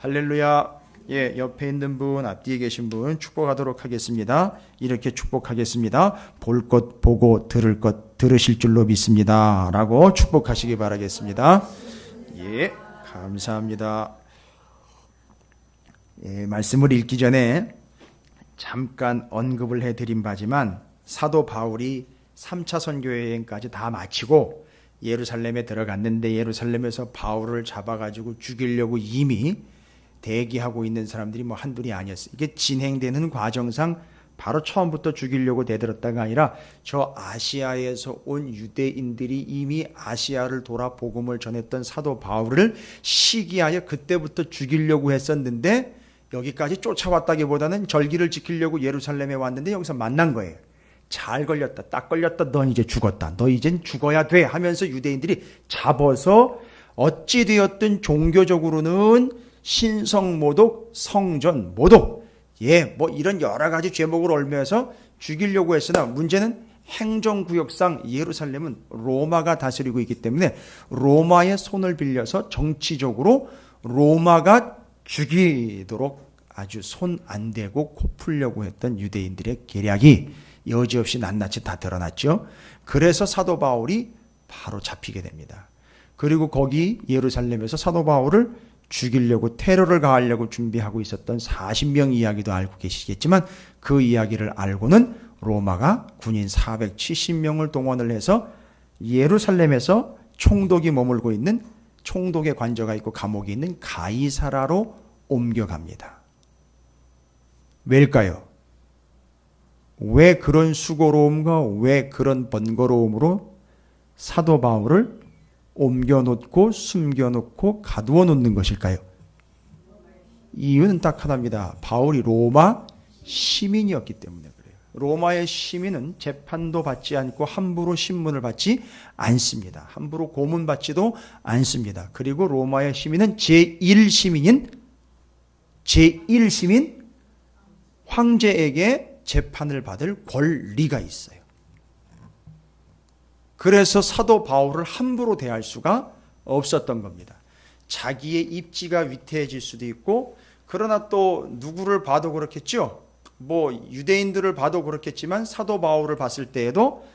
할렐루야. 예, 옆에 있는 분, 앞뒤에 계신 분 축복하도록 하겠습니다. 이렇게 축복하겠습니다. 볼 것 보고 들을 것 들으실 줄로 믿습니다. 라고 축복하시기 바라겠습니다. 예, 감사합니다. 예, 말씀을 읽기 전에 잠깐 언급을 해드린 바지만 사도 바울이 3차 선교 여행까지 다 마치고 예루살렘에 들어갔는데 예루살렘에서 바울을 잡아가지고 죽이려고 이미 대기하고 있는 사람들이 뭐 한둘이 아니었어요. 이게 진행되는 과정상 바로 처음부터 죽이려고 대들었다가 아니라 저 아시아에서 온 유대인들이 이미 아시아를 돌아 복음을 전했던 사도 바울을 시기하여 그때부터 죽이려고 했었는데 여기까지 쫓아왔다기보다는 절기를 지키려고 예루살렘에 왔는데 여기서 만난 거예요. 잘 걸렸다, 딱 걸렸다, 넌 이제 죽었다, 너 이젠 죽어야 돼 하면서 유대인들이 잡아서 어찌되었든 종교적으로는 신성모독, 성전모독, 예, 뭐 이런 여러 가지 죄목을 얽매여서 죽이려고 했으나 문제는 행정구역상 예루살렘은 로마가 다스리고 있기 때문에 로마의 손을 빌려서 정치적으로 로마가 죽이도록 아주 손 안 대고 코 풀려고 했던 유대인들의 계략이 여지없이 낱낱이 다 드러났죠. 그래서 사도 바울이 바로 잡히게 됩니다. 그리고 거기 예루살렘에서 사도 바울을 죽이려고 테러를 가하려고 준비하고 있었던 40명 이야기도 알고 계시겠지만 그 이야기를 알고는 로마가 군인 470명을 동원을 해서 예루살렘에서 총독이 머물고 있는 총독의 관저가 있고 감옥이 있는 가이사라로 옮겨갑니다. 왜일까요? 왜 그런 수고로움과 왜 그런 번거로움으로 사도 바울을 옮겨놓고 숨겨놓고 가두어 놓는 것일까요? 이유는 딱 하나입니다. 바울이 로마 시민이었기 때문에 그래요. 로마의 시민은 재판도 받지 않고 함부로 신문을 받지 않습니다. 함부로 고문받지도 않습니다. 그리고 로마의 시민은 제1시민인 황제에게 재판을 받을 권리가 있어요. 그래서 사도 바울을 함부로 대할 수가 없었던 겁니다. 자기의 입지가 위태해질 수도 있고 그러나 또 누구를 봐도 그렇겠죠. 뭐 유대인들을 봐도 그렇겠지만 사도 바울을 봤을 때에도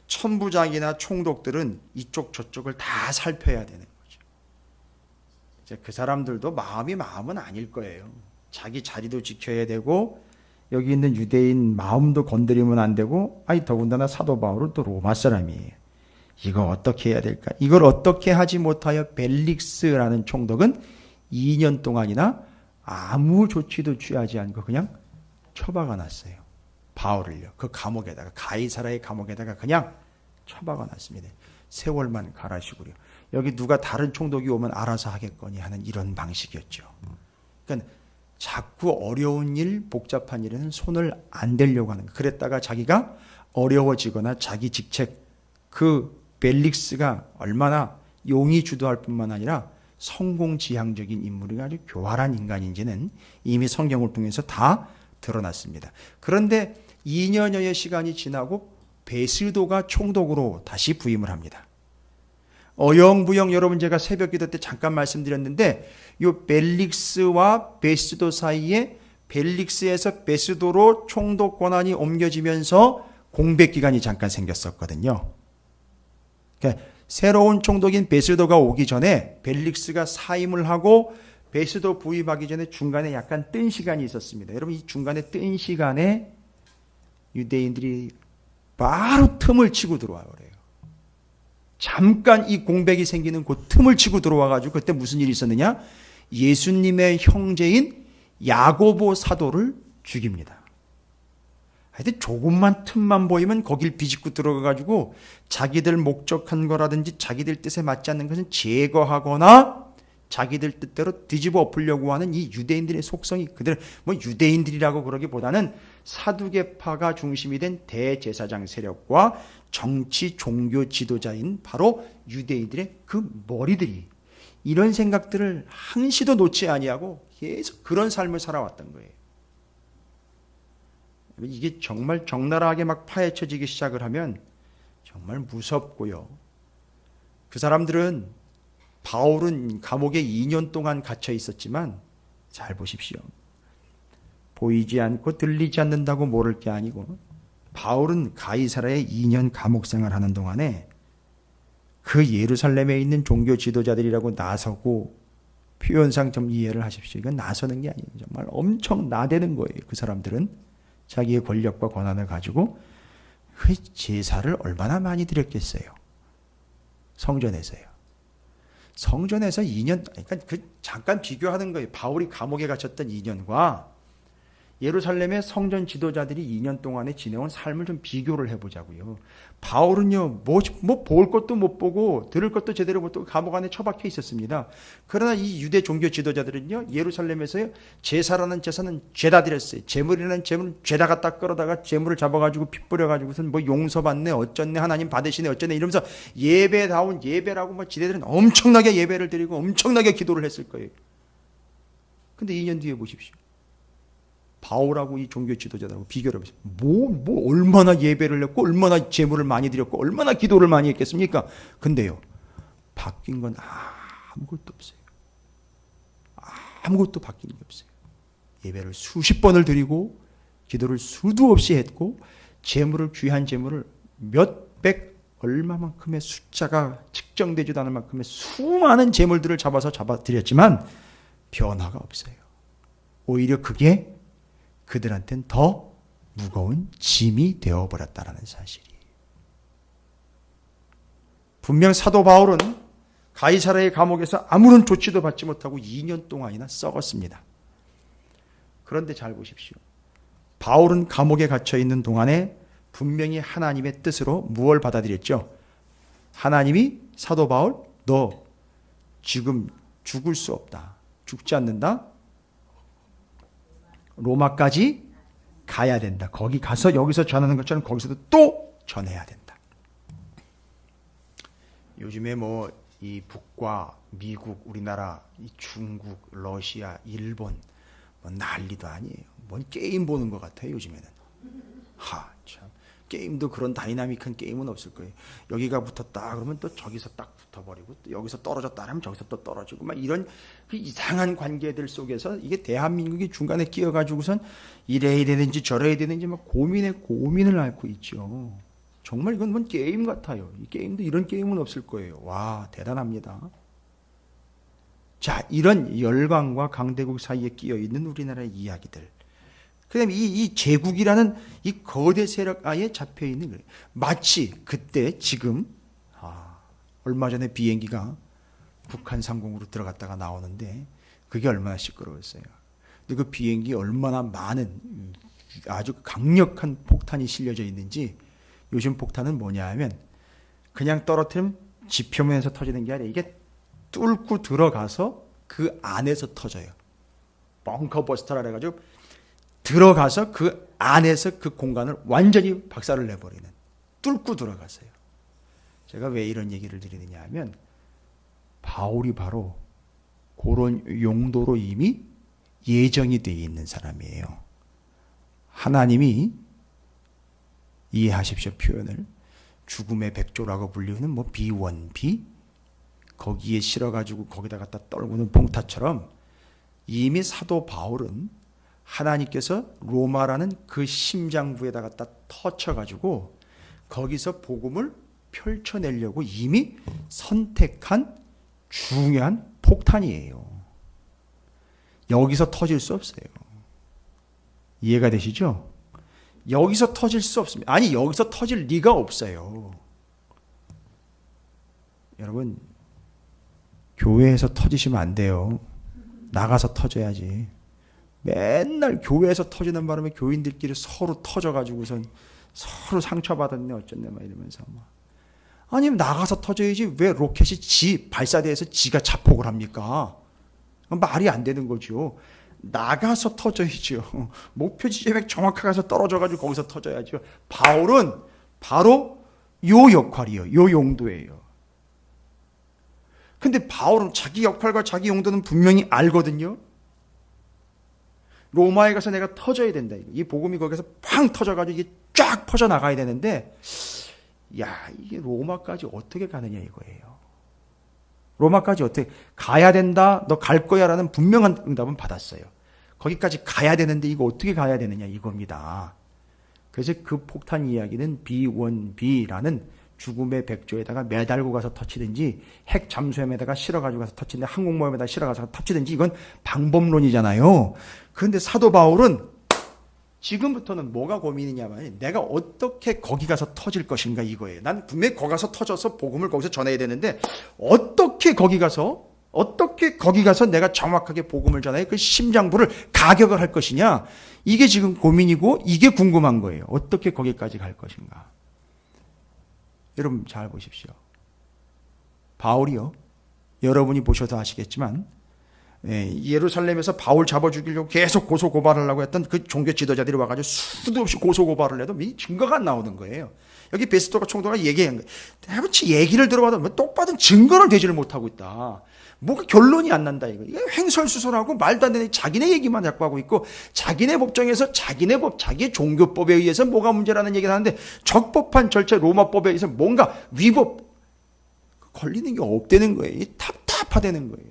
천부장이나 총독들은 이쪽 저쪽을 다 살펴야 되는 거죠. 이제 그 사람들도 마음은 아닐 거예요. 자기 자리도 지켜야 되고 여기 있는 유대인 마음도 건드리면 안 되고 더군다나 사도 바울은 또 로마 사람이에요. 이거 어떻게 해야 될까? 이걸 어떻게 하지 못하여 벨릭스라는 총독은 2년 동안이나 아무 조치도 취하지 않고 그냥 처박아 놨어요. 바울을요. 그 감옥에다가 가이사라의 감옥에다가 그냥 처박아 놨습니다. 세월만 가라시고요. 여기 누가 다른 총독이 오면 알아서 하겠거니 하는 이런 방식이었죠. 그러니까 자꾸 어려운 일, 복잡한 일에는 손을 안 대려고 하는 거예요. 그랬다가 자기가 어려워지거나 자기 직책, 그 벨릭스가 얼마나 용이 주도할 뿐만 아니라 성공지향적인 인물이 아주 교활한 인간인지는 이미 성경을 통해서 다 드러났습니다. 그런데 2년여의 시간이 지나고 베스도가 총독으로 다시 부임을 합니다. 어영부영 여러분 제가 새벽기도 때 잠깐 말씀드렸는데 이 벨릭스와 베스도 사이에 벨릭스에서 베스도로 총독 권한이 옮겨지면서 공백 기간이 잠깐 생겼었거든요. 그러니까 새로운 총독인 베스도가 오기 전에 벨릭스가 사임을 하고 베스도 부임하기 전에 중간에 약간 뜬 시간이 있었습니다. 여러분 이 중간에 뜬 시간에 유대인들이 바로 틈을 치고 들어와 그래요. 잠깐 이 공백이 생기는 그 틈을 치고 들어와가지고 그때 무슨 일이 있었느냐? 예수님의 형제인 야고보 사도를 죽입니다. 하여튼 조금만 틈만 보이면 거길 비집고 들어가가지고 자기들 목적한 거라든지 자기들 뜻에 맞지 않는 것은 제거하거나 자기들 뜻대로 뒤집어 엎으려고 하는 이 유대인들의 속성이 그들 뭐 유대인들이라고 그러기보다는 사두개파가 중심이 된 대제사장 세력과 정치 종교 지도자인 바로 유대인들의 그 머리들이 이런 생각들을 한시도 놓지 아니하고 계속 그런 삶을 살아왔던 거예요. 이게 정말 적나라하게 막 파헤쳐지기 시작을 하면 정말 무섭고요. 그 사람들은 바울은 감옥에 2년 동안 갇혀 있었지만 잘 보십시오. 보이지 않고 들리지 않는다고 모를 게 아니고 바울은 가이사라에 2년 감옥 생활하는 동안에 그 예루살렘에 있는 종교 지도자들이라고 나서고 표현상 좀 이해를 하십시오. 이건 나서는 게 아니에요. 정말 엄청 나대는 거예요. 그 사람들은 자기의 권력과 권한을 가지고 그 제사를 얼마나 많이 드렸겠어요. 성전에서요. 성전에서 2년, 그러니까 그 잠깐 비교하는 거예요. 바울이 감옥에 갇혔던 2년과 예루살렘의 성전 지도자들이 2년 동안에 지내온 삶을 좀 비교를 해보자고요. 바울은요, 뭐 볼 것도 못 보고 들을 것도 제대로 못 듣고 감옥 안에 처박혀 있었습니다. 그러나 이 유대 종교 지도자들은요, 예루살렘에서 제사라는 제사는 죄다 드렸어요. 제물이라는 제물은 죄다 갖다 끌어다가 제물을 잡아가지고 피 뿌려가지고선 뭐 용서받네, 어쩌네, 하나님 받으시네, 어쩌네 이러면서 예배다운 예배라고 뭐 지대들은 엄청나게 예배를 드리고 엄청나게 기도를 했을 거예요. 근데 2년 뒤에 보십시오. 바울하고 이 종교 지도자들하고 비교를 해보세요. 얼마나 예배를 했고, 얼마나 제물을 많이 드렸고, 얼마나 기도를 많이 했겠습니까? 근데요, 바뀐 건 아무것도 없어요. 아무것도 바뀐 게 없어요. 예배를 수십 번을 드리고, 기도를 수도 없이 했고, 제물을, 귀한 제물을 몇백, 얼마만큼의 숫자가 측정되지도 않을 만큼의 수많은 제물들을 잡아 드렸지만, 변화가 없어요. 오히려 그게 그들한테는 더 무거운 짐이 되어버렸다는 사실이에요. 분명 사도 바울은 가이사라의 감옥에서 아무런 조치도 받지 못하고 2년 동안이나 썩었습니다. 그런데 잘 보십시오. 바울은 감옥에 갇혀 있는 동안에 분명히 하나님의 뜻으로 무엇을 받아들였죠? 하나님이 사도 바울, 너 지금 죽을 수 없다. 죽지 않는다. 로마까지 가야 된다. 거기 가서 여기서 전하는 것처럼 거기서도 또 전해야 된다. 요즘에 뭐 이 북과 미국, 우리나라, 이 중국, 러시아, 일본 뭐 난리도 아니에요. 뭔 게임 보는 것 같아요. 요즘에는. 참. 게임도 그런 다이나믹한 게임은 없을 거예요. 여기가 붙었다 그러면 또 저기서 딱 붙어버리고 또 여기서 떨어졌다 하면 저기서 또 떨어지고 막 이런 그 이상한 관계들 속에서 이게 대한민국이 중간에 끼어가지고선 이래야 되는지 저래야 되는지 막 고민을 앓고 있죠. 정말 이건 뭔 게임 같아요. 이 게임도 이런 게임은 없을 거예요. 와, 대단합니다. 자, 이런 열강과 강대국 사이에 끼어 있는 우리나라의 이야기들. 그다음에 이 제국이라는 이 거대 세력 아에 잡혀 있는 거예요. 마치 그때 지금 얼마 전에 비행기가 북한 상공으로 들어갔다가 나오는데 그게 얼마나 시끄러웠어요. 근데 그 비행기에 얼마나 많은 아주 강력한 폭탄이 실려져 있는지. 요즘 폭탄은 뭐냐 하면 그냥 떨어뜨리면 지표면에서 터지는 게 아니라 이게 뚫고 들어가서 그 안에서 터져요. 벙커 버스터라 해가지고 들어가서 그 안에서 그 공간을 완전히 박살을 내버리는, 뚫고 들어갔어요. 제가 왜 이런 얘기를 드리느냐 하면 바울이 바로 그런 용도로 이미 예정이 되어 있는 사람이에요. 하나님이 이해하십시오. 표현을 죽음의 백조라고 불리는 뭐 B1B 거기에 실어가지고 거기다 갖다 떨구는 봉타처럼 이미 사도 바울은 하나님께서 로마라는 그 심장부에다 갖다 터쳐가지고 거기서 복음을 펼쳐내려고 이미 선택한 중요한 폭탄이에요. 여기서 터질 수 없어요. 이해가 되시죠? 여기서 터질 수 없습니다. 아니, 여기서 터질 리가 없어요. 여러분, 교회에서 터지시면 안 돼요. 나가서 터져야지. 맨날 교회에서 터지는 바람에 교인들끼리 서로 터져가지고선 서로 상처받았네 어쩌네 막 이러면서 아니면 나가서 터져야지. 왜 로켓이 발사대에서 지가 자폭을 합니까? 말이 안 되는 거죠. 나가서 터져야죠. 목표 지점에 정확하게 가서 떨어져가지고 거기서 터져야죠. 바울은 바로 요 역할이에요. 요 용도예요. 근데 바울은 자기 역할과 자기 용도는 분명히 알거든요. 로마에 가서 내가 터져야 된다. 이 복음이 거기서 팡 터져가지고 이게 쫙 퍼져나가야 되는데, 야, 이게 로마까지 어떻게 가느냐 이거예요. 로마까지 어떻게 가야 된다, 너 갈 거야 라는 분명한 응답은 받았어요. 거기까지 가야 되는데 이거 어떻게 가야 되느냐 이겁니다. 그래서 그 폭탄 이야기는 B1B라는 죽음의 백조에다가 매달고 가서 터치든지 핵 잠수함에다가 실어가지고 가서 터치든지 항공모함에다가 실어가서 터치든지 이건 방법론이잖아요. 그런데 사도 바울은 지금부터는 뭐가 고민이냐면 내가 어떻게 거기 가서 터질 것인가 이거예요. 난 분명히 거기 가서 터져서 복음을 거기서 전해야 되는데 어떻게 거기 가서 내가 정확하게 복음을 전해 그 심장부를 가격을 할 것이냐 이게 지금 고민이고 이게 궁금한 거예요. 어떻게 거기까지 갈 것인가. 여러분 잘 보십시오. 바울이요. 여러분이 보셔도 아시겠지만 예루살렘에서 바울 잡아 죽이려고 계속 고소 고발을 하려고 했던 그 종교 지도자들이 와가지고 수도 없이 고소 고발을 해도 증거가 안 나오는 거예요. 여기 베스토가 총독가 얘기한 거예요. 대부치 얘기를 들어봐도 뭐 똑받은 증거를 대지를 못하고 있다. 뭐가 결론이 안 난다 이거. 이게 횡설수설하고 말도 안 되는 자기네 얘기만 자꾸 하고 있고 자기네 법정에서 자기네 법, 자기의 종교법에 의해서 뭐가 문제라는 얘기를 하는데 적법한 절차 로마법에 의해서 뭔가 위법 걸리는 게 없다는 거예요. 답답하다는 거예요.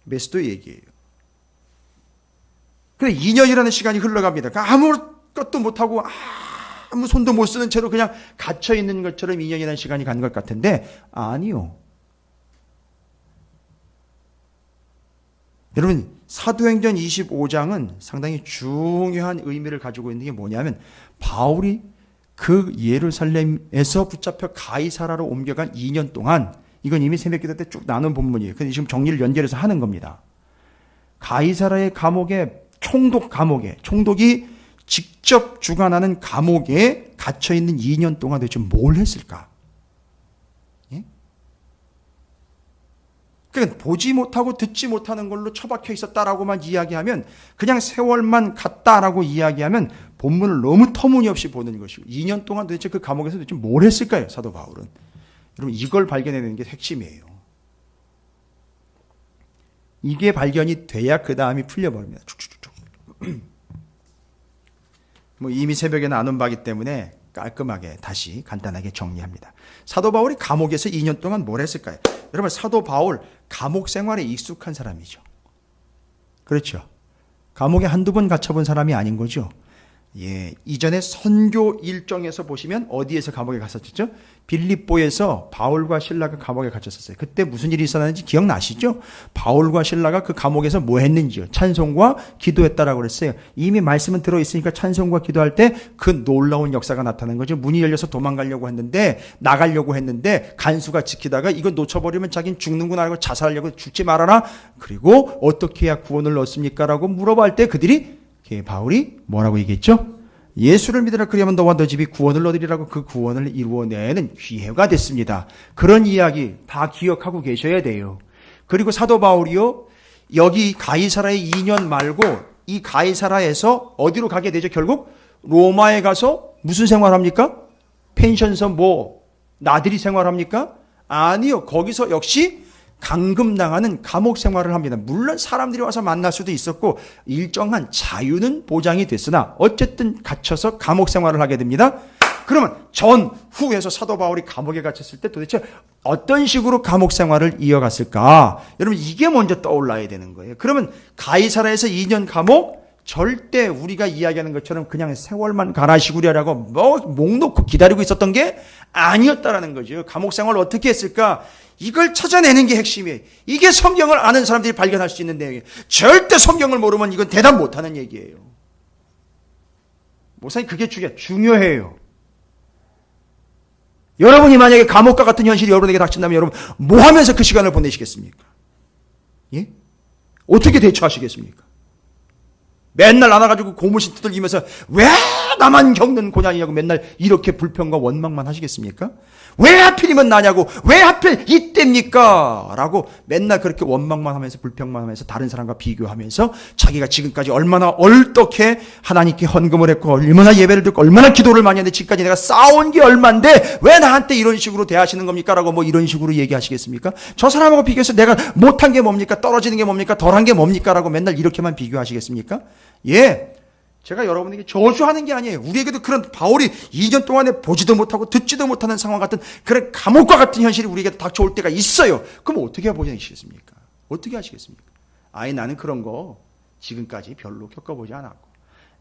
메스도의 얘기예요. 그래 2년이라는 시간이 흘러갑니다. 아무것도 못하고 아무 손도 못 쓰는 채로 그냥 갇혀있는 것처럼 2년이라는 시간이 간 것 같은데 아니요. 여러분 사도행전 25장은 상당히 중요한 의미를 가지고 있는 게 뭐냐면 바울이 그 예루살렘에서 붙잡혀 가이사라로 옮겨간 2년 동안 이건 이미 새벽기도 때 쭉 나눈 본문이에요. 근데 지금 정리를 연결해서 하는 겁니다. 가이사라의 감옥에 총독이 직접 주관하는 감옥에 갇혀있는 2년 동안 도대체 뭘 했을까? 예? 그러니까 보지 못하고 듣지 못하는 걸로 처박혀 있었다라고만 이야기하면 그냥 세월만 갔다라고 이야기하면 본문을 너무 터무니없이 보는 것이고 2년 동안 도대체 그 감옥에서 도대체 뭘 했을까요? 사도 바울은. 여러분 이걸 발견해내는 게 핵심이에요. 이게 발견이 돼야 그 다음이 풀려버립니다. 쭉쭉쭉. 뭐 이미 새벽에 나눈 바기 때문에 깔끔하게 다시 간단하게 정리합니다. 사도 바울이 감옥에서 2년 동안 뭘 했을까요? 여러분 사도 바울 감옥 생활에 익숙한 사람이죠. 그렇죠. 감옥에 한두 번 갇혀본 사람이 아닌 거죠. 예, 이전에 선교 일정에서 보시면 어디에서 감옥에 갔었죠? 빌립보에서 바울과 실라가 감옥에 갇혔었어요. 그때 무슨 일이 있었는지 기억나시죠? 바울과 실라가 그 감옥에서 뭐 했는지요? 찬송과 기도했다라고 그랬어요. 이미 말씀은 들어있으니까 찬송과 기도할 때 그 놀라운 역사가 나타난 거죠. 문이 열려서 나가려고 했는데 간수가 지키다가 이거 놓쳐버리면 자기는 죽는구나 하고 자살하려고 죽지 말아라. 그리고 어떻게 해야 구원을 얻습니까? 라고 물어볼 때 그들이 바울이 뭐라고 얘기했죠? 예수를 믿으라 그리하면 너와 너 집이 구원을 얻으리라고 그 구원을 이루어내는 기회가 됐습니다. 그런 이야기 다 기억하고 계셔야 돼요. 그리고 사도 바울이요. 여기 가이사라에 2년 말고 이 가이사라에서 어디로 가게 되죠? 결국 로마에 가서 무슨 생활합니까? 펜션서 나들이 생활합니까? 아니요. 거기서 역시 감금당하는 감옥 생활을 합니다. 물론 사람들이 와서 만날 수도 있었고 일정한 자유는 보장이 됐으나 어쨌든 갇혀서 감옥 생활을 하게 됩니다. 그러면 전후에서 사도 바울이 감옥에 갇혔을 때 도대체 어떤 식으로 감옥 생활을 이어갔을까? 여러분 이게 먼저 떠올라야 되는 거예요. 그러면 가이사라에서 2년 감옥 절대 우리가 이야기하는 것처럼 그냥 세월만 가라시구려라고 목 놓고 기다리고 있었던 게 아니었다라는 거죠. 감옥 생활을 어떻게 했을까? 이걸 찾아내는 게 핵심이에요. 이게 성경을 아는 사람들이 발견할 수 있는 내용이에요. 절대 성경을 모르면 이건 대답 못하는 얘기예요. 목사님 그게 중요해요. 여러분이 만약에 감옥과 같은 현실이 여러분에게 닥친다면 여러분 뭐 하면서 그 시간을 보내시겠습니까? 예? 어떻게 대처하시겠습니까? 맨날 안아가지고 고무신 두들기면서 왜 나만 겪는 고난이냐고 맨날 이렇게 불평과 원망만 하시겠습니까? 왜 하필이면 나냐고 왜 하필 이때입니까? 라고 맨날 그렇게 원망만 하면서 불평만 하면서 다른 사람과 비교하면서 자기가 지금까지 얼마나 얼떡해 하나님께 헌금을 했고 얼마나 예배를 듣고 얼마나 기도를 많이 했는데 지금까지 내가 쌓아온 게 얼만데 왜 나한테 이런 식으로 대하시는 겁니까? 라고 뭐 이런 식으로 얘기하시겠습니까? 저 사람하고 비교해서 내가 못한 게 뭡니까? 떨어지는 게 뭡니까? 덜한 게 뭡니까? 라고 맨날 이렇게만 비교하시겠습니까? 예. 제가 여러분에게 저주하는 게 아니에요. 우리에게도 그런 바울이 2년 동안에 보지도 못하고 듣지도 못하는 상황 같은 그런 감옥과 같은 현실이 우리에게 닥쳐올 때가 있어요. 그럼 어떻게 보시겠습니까? 어떻게 하시겠습니까? 아예 나는 그런 거 지금까지 별로 겪어보지 않았고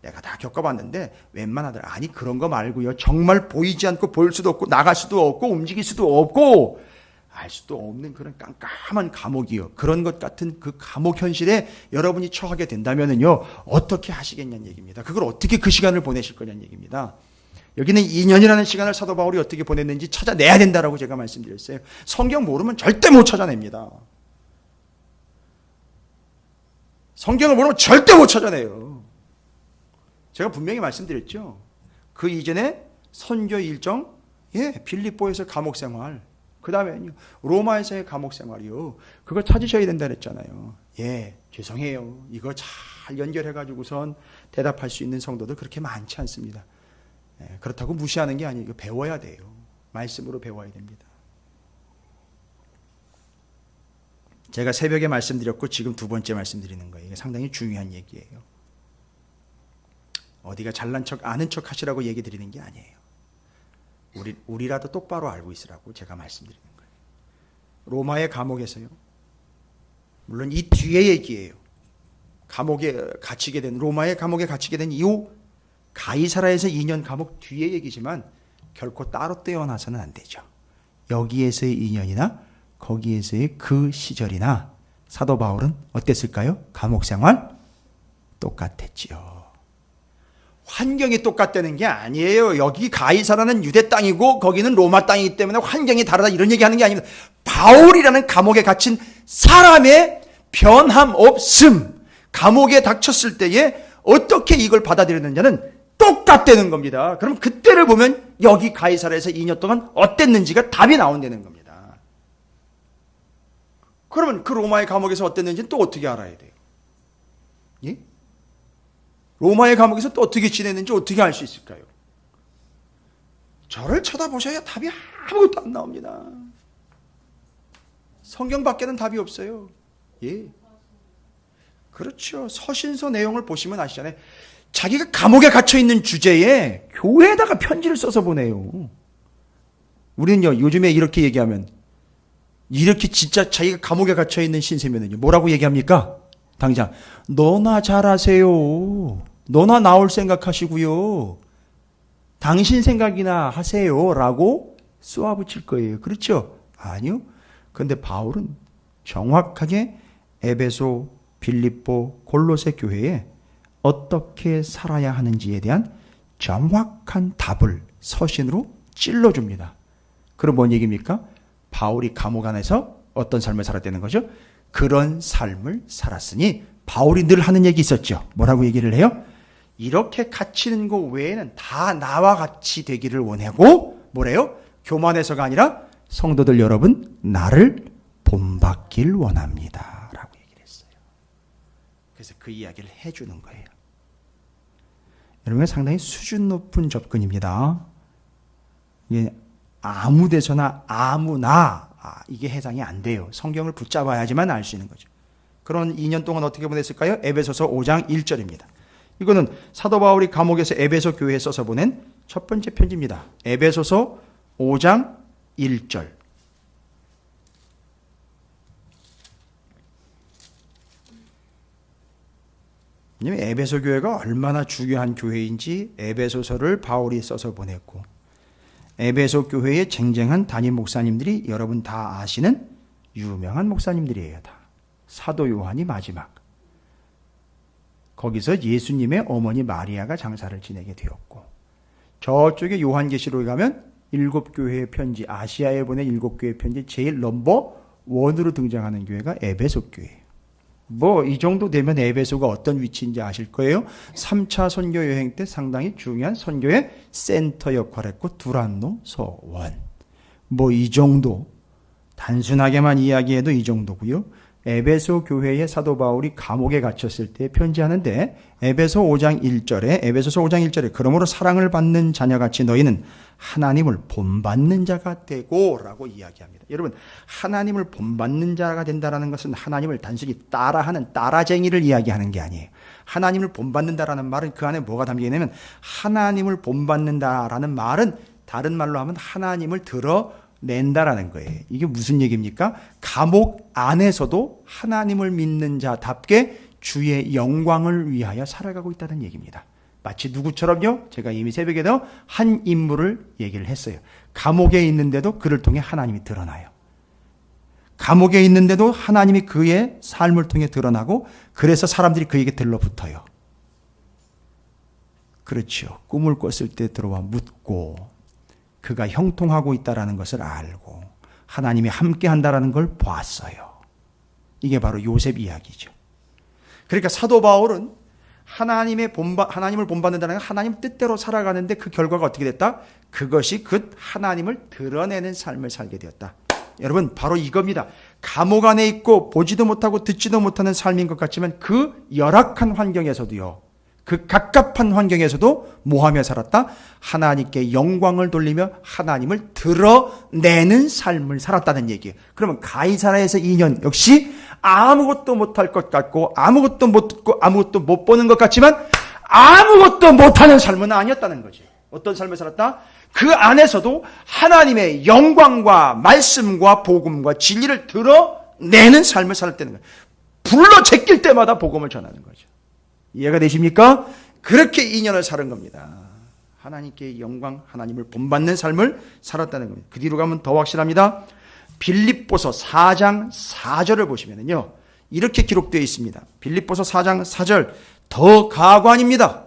내가 다 겪어봤는데 웬만하더라. 아니 그런 거 말고요. 정말 보이지 않고 볼 수도 없고 나갈 수도 없고 움직일 수도 없고 알 수도 없는 그런 깜깜한 감옥이요. 그런 것 같은 그 감옥 현실에 여러분이 처하게 된다면요. 어떻게 하시겠냐는 얘기입니다. 그걸 어떻게 그 시간을 보내실 거냐는 얘기입니다. 여기는 2년이라는 시간을 사도 바울이 어떻게 보냈는지 찾아내야 된다라고 제가 말씀드렸어요. 성경 모르면 절대 못 찾아냅니다. 성경을 모르면 절대 못 찾아내요. 제가 분명히 말씀드렸죠. 그 이전에 선교 일정, 빌립보에서 감옥 생활, 그 다음에 로마에서의 감옥 생활이요. 그거 찾으셔야 된다 그랬잖아요. 죄송해요. 이거 잘 연결해가지고선 대답할 수 있는 성도들 그렇게 많지 않습니다. 그렇다고 무시하는 게 아니에요. 이거 배워야 돼요. 말씀으로 배워야 됩니다. 제가 새벽에 말씀드렸고 지금 두 번째 말씀드리는 거예요. 이게 상당히 중요한 얘기예요. 어디가 잘난 척, 아는 척 하시라고 얘기 드리는 게 아니에요. 우리라도 똑바로 알고 있으라고 제가 말씀드리는 거예요. 로마의 감옥에서요. 물론 이 뒤에 얘기예요. 로마의 감옥에 갇히게 된 이후 가이사라에서 2년 감옥 뒤에 얘기지만 결코 따로 떼어놔서는 안 되죠. 여기에서의 2년이나 거기에서의 그 시절이나 사도 바울은 어땠을까요? 감옥 생활 똑같았지요. 환경이 똑같다는 게 아니에요. 여기 가이사라는 유대 땅이고 거기는 로마 땅이기 때문에 환경이 다르다 이런 얘기하는 게 아닙니다. 바울이라는 감옥에 갇힌 사람의 변함없음, 감옥에 닥쳤을 때에 어떻게 이걸 받아들였느냐는 똑같다는 겁니다. 그럼 그때를 보면 여기 가이사라에서 2년 동안 어땠는지가 답이 나온다는 겁니다. 그러면 그 로마의 감옥에서 어땠는지는 또 어떻게 알아야 돼요? 예? 로마의 감옥에서 또 어떻게 지냈는지 어떻게 알 수 있을까요? 저를 쳐다보셔야 답이 아무것도 안 나옵니다. 성경 밖에는 답이 없어요. 그렇죠. 서신서 내용을 보시면 아시잖아요. 자기가 감옥에 갇혀있는 주제에 교회에다가 편지를 써서 보내요. 우리는요, 요즘에 이렇게 얘기하면, 이렇게 진짜 자기가 감옥에 갇혀있는 신세면은요, 뭐라고 얘기합니까? 당장, 너나 잘하세요. 너나 나올 생각하시고요. 당신 생각이나 하세요. 라고 쏘아붙일 거예요. 그렇죠? 아니요. 근데 바울은 정확하게 에베소, 빌립보, 골로새 교회에 어떻게 살아야 하는지에 대한 정확한 답을 서신으로 찔러줍니다. 그럼 뭔 얘기입니까? 바울이 감옥 안에서 어떤 삶을 살았다는 거죠? 그런 삶을 살았으니 바울이 늘 하는 얘기 있었죠. 뭐라고 얘기를 해요? 이렇게 갇히는 것 외에는 다 나와 같이 되기를 원하고 뭐래요? 교만해서가 아니라 성도들 여러분 나를 본받길 원합니다. 라고 얘기를 했어요. 그래서 그 이야기를 해주는 거예요. 여러분 상당히 수준 높은 접근입니다. 이게 아무 데서나 아무나 이게 해당이 안 돼요. 성경을 붙잡아야지만 알 수 있는 거죠. 그런 2년 동안 어떻게 보냈을까요? 에베소서 5장 1절입니다. 이거는 사도 바울이 감옥에서 에베소 교회에 써서 보낸 첫 번째 편지입니다. 에베소서 5장 1절. 에베소 교회가 얼마나 중요한 교회인지 에베소서를 바울이 써서 보냈고 에베소 교회에 쟁쟁한 담임 목사님들이 여러분 다 아시는 유명한 목사님들이에요. 다. 사도 요한이 마지막. 거기서 예수님의 어머니 마리아가 장사를 지내게 되었고 저쪽에 요한계시록에 가면 7교회의 편지, 아시아에 보낸 7교회의 편지 제일 넘버 1으로 등장하는 교회가 에베소 교회예요. 이 정도 되면 에베소가 어떤 위치인지 아실 거예요. 3차 선교 여행 때 상당히 중요한 선교의 센터 역할을 했고 두란노 서원. 이 정도 단순하게만 이야기해도 이 정도고요. 에베소 교회의 사도 바울이 감옥에 갇혔을 때 편지하는데 에베소서 5장 1절에 그러므로 사랑을 받는 자녀같이 너희는 하나님을 본받는 자가 되고 라고 이야기합니다. 여러분, 하나님을 본받는 자가 된다는 것은 하나님을 단순히 따라하는 따라쟁이를 이야기하는 게 아니에요. 하나님을 본받는다라는 말은 그 안에 뭐가 담겨 있냐면, 하나님을 본받는다라는 말은 다른 말로 하면 하나님을 드러낸다라는 거예요. 이게 무슨 얘기입니까? 감옥 안에서도 하나님을 믿는 자답게 주의 영광을 위하여 살아가고 있다는 얘기입니다. 마치 누구처럼요? 제가 이미 새벽에도 한 인물을 얘기를 했어요. 감옥에 있는데도 그를 통해 하나님이 드러나요. 감옥에 있는데도 하나님이 그의 삶을 통해 드러나고, 그래서 사람들이 그에게 들러붙어요. 그렇죠. 꿈을 꿨을 때 들어와 묻고, 그가 형통하고 있다는 것을 알고 하나님이 함께 한다는 걸 봤어요. 이게 바로 요셉 이야기죠. 그러니까 사도 바울은 하나님을 본받는다는 건 하나님 뜻대로 살아가는데 그 결과가 어떻게 됐다? 그것이 그 하나님을 드러내는 삶을 살게 되었다. 여러분, 바로 이겁니다. 감옥 안에 있고 보지도 못하고 듣지도 못하는 삶인 것 같지만 그 열악한 환경에서도요, 그 갑갑한 환경에서도 뭐하며 살았다? 하나님께 영광을 돌리며 하나님을 드러내는 삶을 살았다는 얘기예요. 그러면 가이사라에서 2년 역시 아무것도 못할 것 같고 아무것도 못 듣고 아무것도 못 보는 것 같지만 아무것도 못하는 삶은 아니었다는 거지. 어떤 삶을 살았다? 그 안에서도 하나님의 영광과 말씀과 복음과 진리를 드러내는 삶을 살았다는 거예요. 불러 제낄 때마다 복음을 전하는 거죠. 이해가 되십니까? 그렇게 2년을 사는 겁니다. 하나님께 영광, 하나님을 본받는 삶을 살았다는 겁니다. 그 뒤로 가면 더 확실합니다. 빌립보서 4장 4절을 보시면요, 이렇게 기록되어 있습니다. 빌립보서 4장 4절, 더 가관입니다.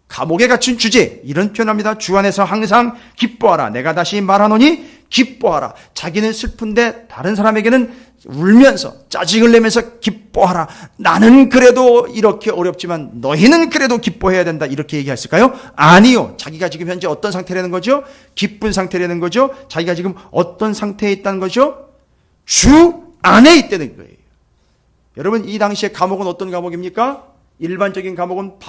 감옥에 갇힌 주제, 이런 표현합니다. 주 안에서 항상 기뻐하라. 내가 다시 말하노니 기뻐하라. 자기는 슬픈데 다른 사람에게는 울면서 짜증을 내면서 기뻐하라. 나는 그래도 이렇게 어렵지만 너희는 그래도 기뻐해야 된다. 이렇게 얘기했을까요? 아니요. 자기가 지금 현재 어떤 상태라는 거죠? 기쁜 상태라는 거죠? 자기가 지금 어떤 상태에 있다는 거죠? 주 안에 있다는 거예요. 여러분, 이 당시에 감옥은 어떤 감옥입니까? 일반적인 감옥은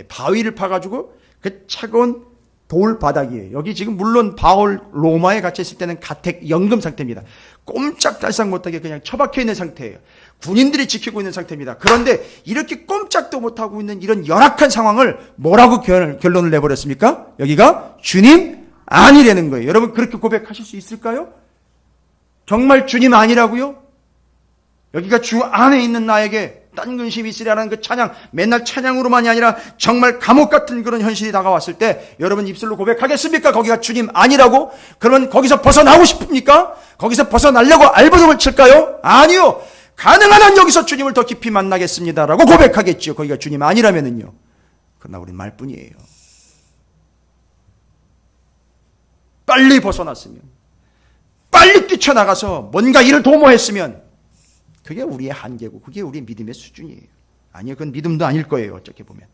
바위를 파가지고 그 차가운 돌 바닥이에요. 여기 지금 물론 바울 로마에 갇혀 있을 때는 가택 연금 상태입니다. 꼼짝달싹 못하게 그냥 처박혀 있는 상태예요. 군인들이 지키고 있는 상태입니다. 그런데 이렇게 꼼짝도 못하고 있는 이런 열악한 상황을 뭐라고 결론을 내버렸습니까? 여기가 주님 아니라는 거예요. 여러분, 그렇게 고백하실 수 있을까요? 정말 주님 아니라고요? 여기가 주 안에 있는 나에게 딴 근심이 있으리라는 그 찬양, 맨날 찬양으로만이 아니라 정말 감옥 같은 그런 현실이 다가왔을 때 여러분 입술로 고백하겠습니까? 거기가 주님 아니라고? 그러면 거기서 벗어나고 싶습니까? 거기서 벗어나려고 알버둥을 칠까요? 아니요. 가능한 한 여기서 주님을 더 깊이 만나겠습니다라고 고백하겠죠. 거기가 주님 아니라면은요. 그러나 우린 말뿐이에요. 빨리 벗어났으면, 빨리 뛰쳐나가서 뭔가 일을 도모했으면, 그게 우리의 한계고 그게 우리의 믿음의 수준이에요. 아니요, 그건 믿음도 아닐 거예요. 어떻게 보면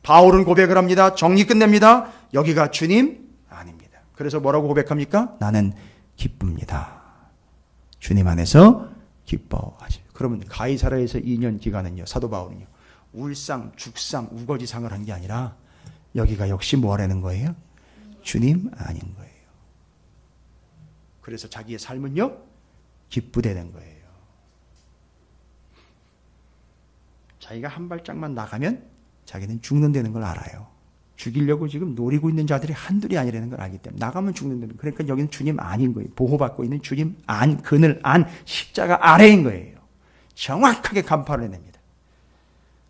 바울은 고백을 합니다. 정리 끝냅니다. 여기가 주님 아닙니다. 그래서 뭐라고 고백합니까? 나는 기쁩니다. 주님 안에서 기뻐하지. 그러면 가이사라에서 2년 기간은요, 사도 바울은요, 울상, 죽상, 우거지상을 한 게 아니라 여기가 역시 뭐라는 거예요? 주님 아닌 거예요. 그래서 자기의 삶은요, 기쁘되는 거예요. 자기가 한 발짝만 나가면 자기는 죽는다는 걸 알아요. 죽이려고 지금 노리고 있는 자들이 한둘이 아니라는 걸 알기 때문에 나가면 죽는다는 거예요. 그러니까 여기는 주님 아닌 거예요. 보호받고 있는 주님 안, 그늘 안, 십자가 아래인 거예요. 정확하게 간파를 해냅니다.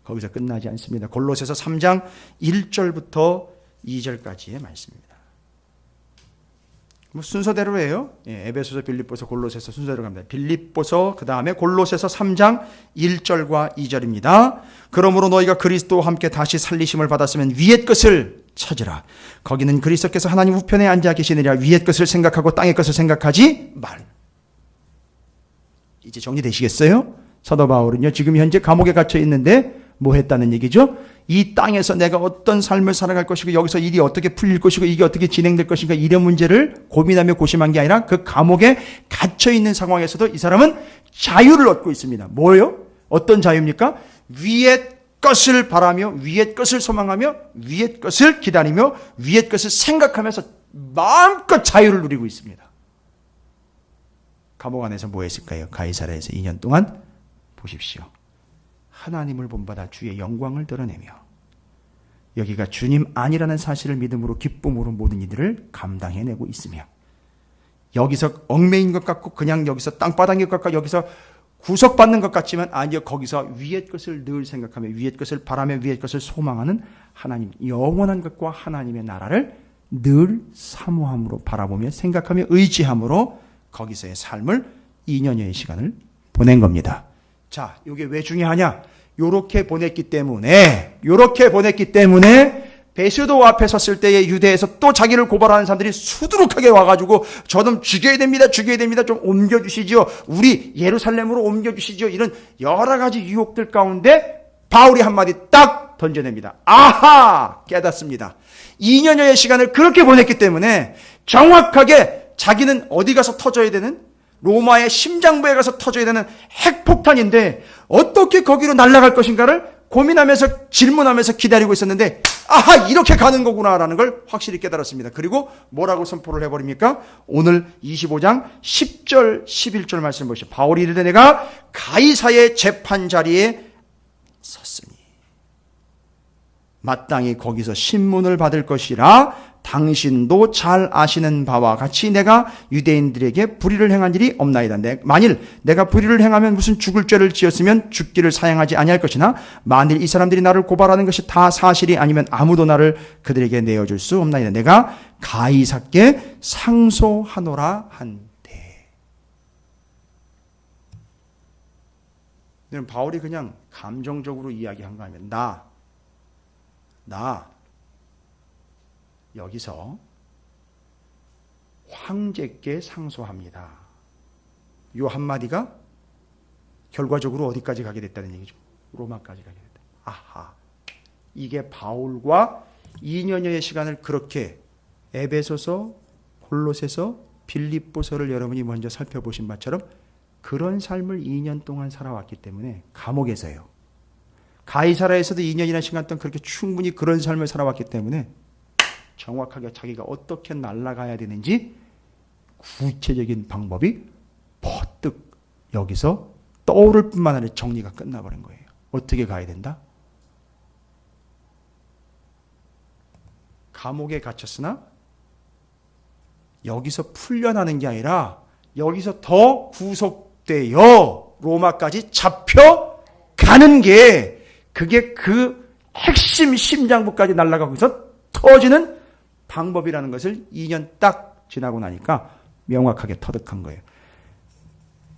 거기서 끝나지 않습니다. 골로새서 3장 1절부터 2절까지의 말씀입니다. 뭐 순서대로예요. 에베소서, 빌립보서, 골로새서 순서대로 갑니다. 빌립보서, 그 다음에 골로새서 3장 1절과 2절입니다. 그러므로 너희가 그리스도와 함께 다시 살리심을 받았으면 위의 것을 찾으라. 거기는 그리스도께서 하나님 우편에 앉아 계시느라 위의 것을 생각하고 땅의 것을 생각하지 말. 이제 정리되시겠어요? 사도 바울은요, 지금 현재 감옥에 갇혀 있는데 뭐 했다는 얘기죠? 이 땅에서 내가 어떤 삶을 살아갈 것이고 여기서 일이 어떻게 풀릴 것이고 이게 어떻게 진행될 것인가 이런 문제를 고민하며 고심한 게 아니라 그 감옥에 갇혀있는 상황에서도 이 사람은 자유를 얻고 있습니다. 뭐예요? 어떤 자유입니까? 위의 것을 바라며 위의 것을 소망하며 위의 것을 기다리며 위의 것을 생각하면서 마음껏 자유를 누리고 있습니다. 감옥 안에서 뭐 했을까요? 가이사랴에서 2년 동안 보십시오. 하나님을 본받아 주의 영광을 드러내며 여기가 주님 아니라는 사실을 믿음으로 기쁨으로 모든 이들을 감당해내고 있으며 여기서 얽매인 것 같고 그냥 여기서 땅바닥인 것 같고 여기서 구속받는 것 같지만 아니요 거기서 위의 것을 늘 생각하며 위의 것을 바라며 위의 것을 소망하는 하나님 영원한 것과 하나님의 나라를 늘 사모함으로 바라보며 생각하며 의지함으로 거기서의 삶을 2년여의 시간을 보낸 겁니다. 자, 이게 왜 중요하냐? 요렇게 보냈기 때문에 베스도 앞에 섰을 때에 유대에서 또 자기를 고발하는 사람들이 수두룩하게 와가지고 저놈 죽여야 됩니다. 좀 옮겨주시죠. 우리 예루살렘으로 옮겨주시죠. 이런 여러 가지 유혹들 가운데 바울이 한마디 딱 던져냅니다. 아하! 깨닫습니다. 2년여의 시간을 그렇게 보냈기 때문에 정확하게 자기는 어디 가서 터져야 되는 로마의 심장부에 가서 터져야 되는 핵폭탄인데 어떻게 거기로 날아갈 것인가를 고민하면서 질문하면서 기다리고 있었는데 아하 이렇게 가는 거구나라는 걸 확실히 깨달았습니다. 그리고 뭐라고 선포를 해버립니까? 오늘 25장 10절 11절 말씀 보시죠. 바울이 이르되 내가 가이사의 재판 자리에 섰으니 마땅히 거기서 신문을 받을 것이라 당신도 잘 아시는 바와 같이 내가 유대인들에게 불의를 행한 일이 없나이다. 만일 내가 불의를 행하면 무슨 죽을 죄를 지었으면 죽기를 사양하지 아니할 것이나 만일 이 사람들이 나를 고발하는 것이 다 사실이 아니면 아무도 나를 그들에게 내어줄 수 없나이다. 내가 가이사께 상소하노라 한데. 바울이 그냥 감정적으로 이야기한 거 아니면 나 여기서 황제께 상소합니다. 이 한마디가 결과적으로 어디까지 가게 됐다는 얘기죠? 로마까지 가게 됐다. 아하, 이게 바울과 2년여의 시간을 그렇게 에베소서, 골로새서, 빌립보서를 여러분이 먼저 살펴보신 바처럼 그런 삶을 2년 동안 살아왔기 때문에 감옥에서요. 가이사랴에서도 2년이라는 시간 동안 그렇게 충분히 그런 삶을 살아왔기 때문에 정확하게 자기가 어떻게 날아가야 되는지 구체적인 방법이 퍼뜩 여기서 떠오를 뿐만 아니라 정리가 끝나버린 거예요. 어떻게 가야 된다? 감옥에 갇혔으나 여기서 풀려나는 게 아니라 여기서 더 구속되어 로마까지 잡혀가는 게 그게 그 핵심 심장부까지 날아가고서 터지는 방법이라는 것을 2년 딱 지나고 나니까 명확하게 터득한 거예요.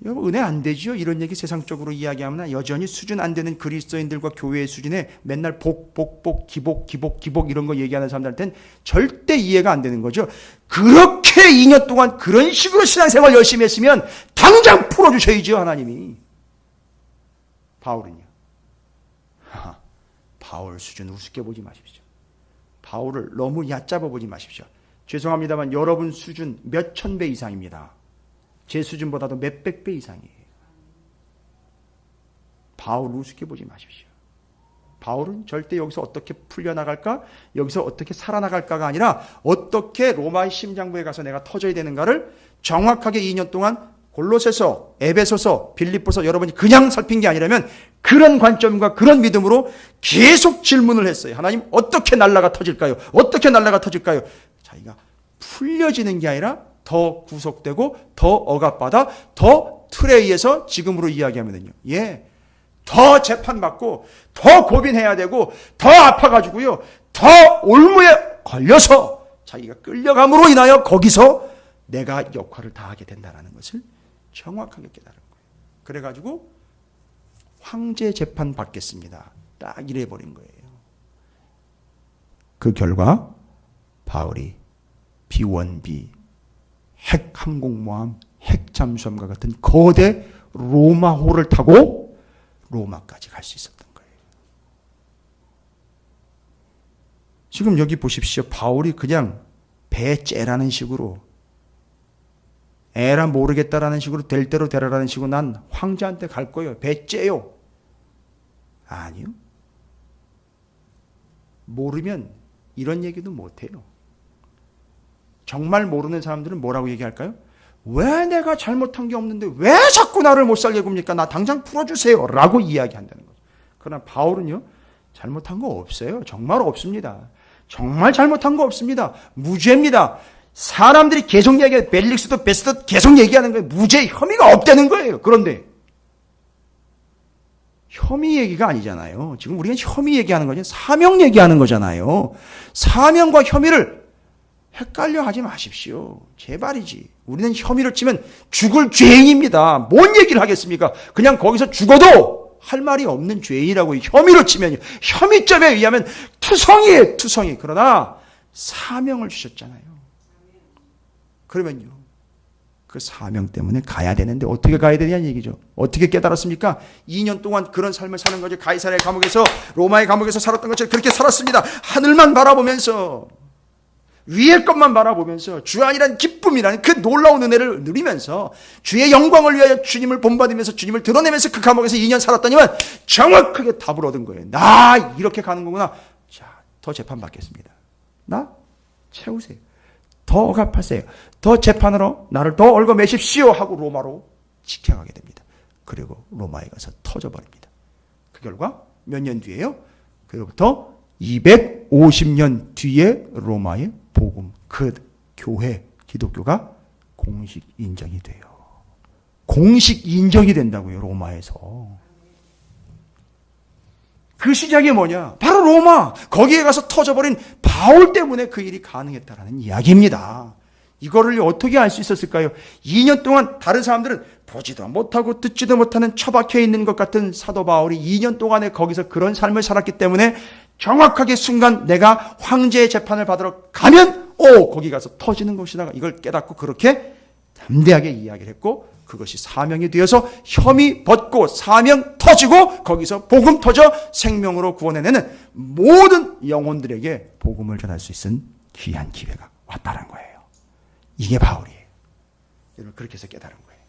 여러분 은혜 안 되죠? 이런 얘기 세상적으로 이야기하면 여전히 수준 안 되는 그리스도인들과 교회의 수준에 맨날 기복 이런 거 얘기하는 사람들한테는 절대 이해가 안 되는 거죠. 그렇게 2년 동안 그런 식으로 신앙생활 열심히 했으면 당장 풀어주셔야죠, 하나님이. 바울은요. 바울 수준 우습게 보지 마십시오. 바울을 너무 얕잡아 보지 마십시오. 죄송합니다만 여러분 수준 몇 천 배 이상입니다. 제 수준보다도 몇백 배 이상이에요. 바울 우습게 보지 마십시오. 바울은 절대 여기서 어떻게 풀려나갈까? 여기서 어떻게 살아나갈까가 아니라 어떻게 로마의 심장부에 가서 내가 터져야 되는가를 정확하게 2년 동안 골로새서, 에베소서, 빌립보서 여러분이 그냥 살핀 게 아니라면 그런 관점과 그런 믿음으로 계속 질문을 했어요. 하나님 어떻게 날라가 터질까요? 어떻게 날라가 터질까요? 자기가 풀려지는 게 아니라 더 구속되고 더 억압받아 더 틀에 의해서 지금으로 이야기하면요. 더 재판받고 더 고민해야 되고 더 아파가지고요. 더 올무에 걸려서 자기가 끌려감으로 인하여 거기서 내가 역할을 다하게 된다는 것을 정확하게 깨달은 거예요. 그래가지고 황제 재판 받겠습니다. 딱 이래버린 거예요. 그 결과 바울이 B1B, 핵 항공모함, 핵 잠수함과 같은 거대 로마호를 타고 로마까지 갈 수 있었던 거예요. 지금 여기 보십시오. 바울이 그냥 배째라는 식으로, 에라 모르겠다라는 식으로, 될 대로 되라라는 식으로 난 황제한테 갈 거예요. 배째요. 아니요. 모르면 이런 얘기도 못해요. 정말 모르는 사람들은 뭐라고 얘기할까요? 왜 내가 잘못한 게 없는데 왜 자꾸 나를 못 살게 굽니까? 나 당장 풀어주세요 라고 이야기한다는 거죠. 그러나 바울은요, 잘못한 거 없어요. 정말 없습니다. 정말 잘못한 거 없습니다. 무죄입니다. 사람들이 계속 얘기해요. 벨릭스도 베스도 계속 얘기하는 거예요. 무죄, 혐의가 없다는 거예요. 그런데 혐의 얘기가 아니잖아요. 지금 우리가 혐의 얘기하는 거죠. 사명 얘기하는 거잖아요. 사명과 혐의를 헷갈려 하지 마십시오. 제발이지. 우리는 혐의를 치면 죽을 죄인입니다. 뭔 얘기를 하겠습니까? 그냥 거기서 죽어도 할 말이 없는 죄인이라고. 혐의를 치면요, 혐의점에 의하면 투성이에요, 투성이. 그러나 사명을 주셨잖아요. 그러면요, 그 사명 때문에 가야 되는데 어떻게 가야 되냐는 얘기죠. 어떻게 깨달았습니까? 2년 동안 그런 삶을 사는 거죠. 가이사랴의 감옥에서, 로마의 감옥에서 살았던 것처럼 그렇게 살았습니다. 하늘만 바라보면서, 위의 것만 바라보면서, 주 안이란 기쁨이라는 그 놀라운 은혜를 누리면서, 주의 영광을 위하여 주님을 본받으면서 주님을 드러내면서 그 감옥에서 2년 살았더니만 정확하게 답을 얻은 거예요. 나 이렇게 가는 거구나. 자, 더 재판 받겠습니다. 나 채우세요. 더 갚으세요. 더 재판으로 나를 더 얽어매십시오 하고 로마로 지켜가게 됩니다. 그리고 로마에 가서 터져버립니다. 그 결과 몇 년 뒤에요? 그로부터 250년 뒤에 로마의 복음, 그 교회, 기독교가 공식 인정이 돼요. 공식 인정이 된다고요, 로마에서. 그 시작이 뭐냐? 바로 로마. 거기에 가서 터져버린 바울 때문에 그 일이 가능했다라는 이야기입니다. 이거를 어떻게 알 수 있었을까요? 2년 동안 다른 사람들은 보지도 못하고 듣지도 못하는 처박혀 있는 것 같은 사도 바울이 2년 동안에 거기서 그런 삶을 살았기 때문에 정확하게 순간 내가 황제의 재판을 받으러 가면 거기 가서 터지는 것이다. 이걸 깨닫고 그렇게 담대하게 이야기를 했고, 그것이 사명이 되어서 혐의 벗고 사명 터지고 거기서 복음 터져 생명으로 구원해내는 모든 영혼들에게 복음을 전할 수 있는 귀한 기회가 왔다는 거예요. 이게 바울이에요. 여러분, 그렇게 해서 깨달은 거예요.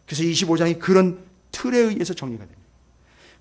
그래서 25장이 그런 틀에 의해서 정리가 됩니다.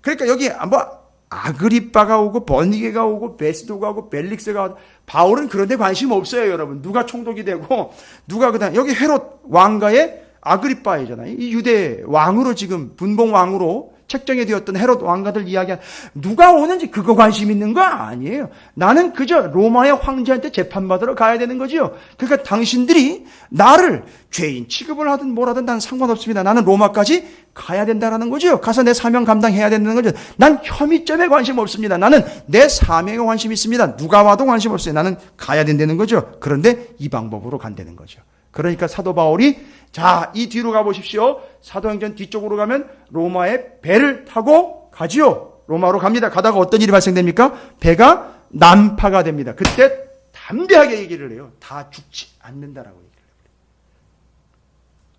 그러니까 여기 뭐 아그리빠가 오고 버니게가 오고 베스도가 오고 벨릭스가 오고, 바울은 그런 데 관심 없어요, 여러분. 누가 총독이 되고 누가 그다음 여기 헤롯 왕가의 아그리빠이잖아요. 이 유대 왕으로 지금 분봉 왕으로 책정이 되었던 헤롯 왕가들 이야기한, 누가 오는지 그거 관심 있는 거 아니에요. 나는 그저 로마의 황제한테 재판받으러 가야 되는 거지요. 그러니까 당신들이 나를 죄인 취급을 하든 뭘 하든 난 상관없습니다. 나는 로마까지 가야 된다는 거죠. 가서 내 사명 감당해야 되는 거죠. 난 혐의점에 관심 없습니다. 나는 내 사명에 관심 있습니다. 누가 와도 관심 없어요. 나는 가야 된다는 거죠. 그런데 이 방법으로 간다는 거죠. 그러니까 사도 바울이, 자, 이 뒤로 가보십시오. 사도행전 뒤쪽으로 가면 로마의 배를 타고 가지요. 로마로 갑니다. 가다가 어떤 일이 발생됩니까? 배가 난파가 됩니다. 그때 담대하게 얘기를 해요. 다 죽지 않는다라고 얘기를 해요.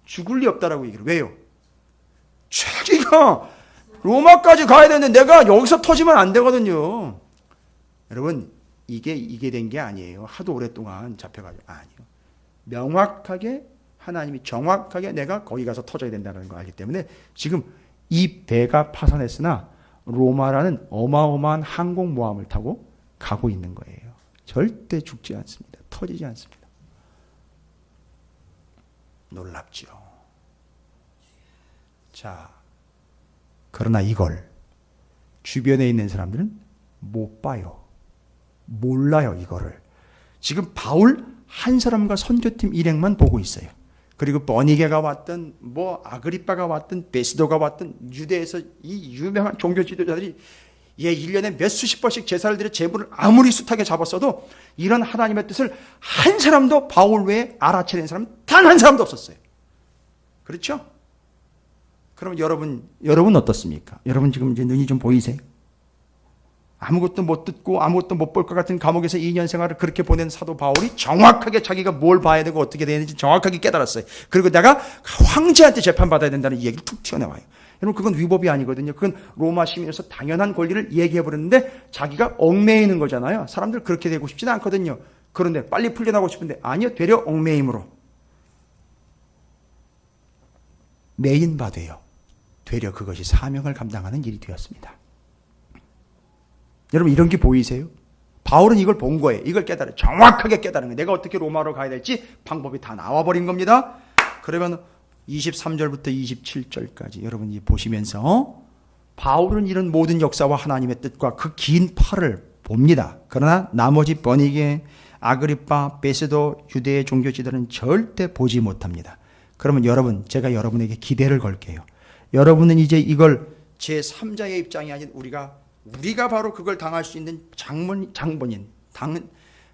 죽을 리 없다라고 얘기를. 왜요? 자기가 로마까지 가야 되는데 내가 여기서 터지면 안 되거든요. 여러분, 이게 된 게 아니에요. 하도 오랫동안 잡혀가지고. 아니요. 명확하게 하나님이 정확하게 내가 거기 가서 터져야 된다는 걸 알기 때문에 지금 이 배가 파산했으나 로마라는 어마어마한 항공모함을 타고 가고 있는 거예요. 절대 죽지 않습니다. 터지지 않습니다. 놀랍죠. 자, 그러나 이걸 주변에 있는 사람들은 못 봐요. 몰라요, 이거를. 지금 바울 한 사람과 선교팀 일행만 보고 있어요. 그리고 버니게가 왔든 뭐 아그리빠가 왔든 베스도가 왔든 유대에서 이 유명한 종교 지도자들이 1년에 몇 수십 번씩 제사를 드려 제물을 아무리 숱하게 잡았어도 이런 하나님의 뜻을 한 사람도 바울 외에 알아채는 사람 단 한 사람도 없었어요. 그렇죠? 그럼 여러분 어떻습니까? 여러분 지금 이제 눈이 좀 보이세요? 아무것도 못 듣고 아무것도 못 볼 것 같은 감옥에서 2년 생활을 그렇게 보낸 사도 바울이 정확하게 자기가 뭘 봐야 되고 어떻게 되는지 정확하게 깨달았어요. 그리고 내가 황제한테 재판받아야 된다는 이 얘기를 툭 튀어나와요. 여러분 그건 위법이 아니거든요. 그건 로마 시민으로서 당연한 권리를 얘기해버렸는데 자기가 얽매이는 거잖아요. 사람들 그렇게 되고 싶지는 않거든요. 그런데 빨리 풀려나고 싶은데 아니요. 되려 얽매임으로 매인바 되어 되려 그것이 사명을 감당하는 일이 되었습니다. 여러분 이런 게 보이세요? 바울은 이걸 본 거예요. 이걸 정확하게 깨달은 거예요. 내가 어떻게 로마로 가야 될지 방법이 다 나와버린 겁니다. 그러면 23절부터 27절까지 여러분이 보시면서 바울은 이런 모든 역사와 하나님의 뜻과 그 긴 팔을 봅니다. 그러나 나머지 버니게, 아그리빠, 베스도, 유대의 종교지들은 절대 보지 못합니다. 그러면 여러분, 제가 여러분에게 기대를 걸게요. 여러분은 이제 이걸 제3자의 입장이 아닌 우리가 바로 그걸 당할 수 있는 장본인,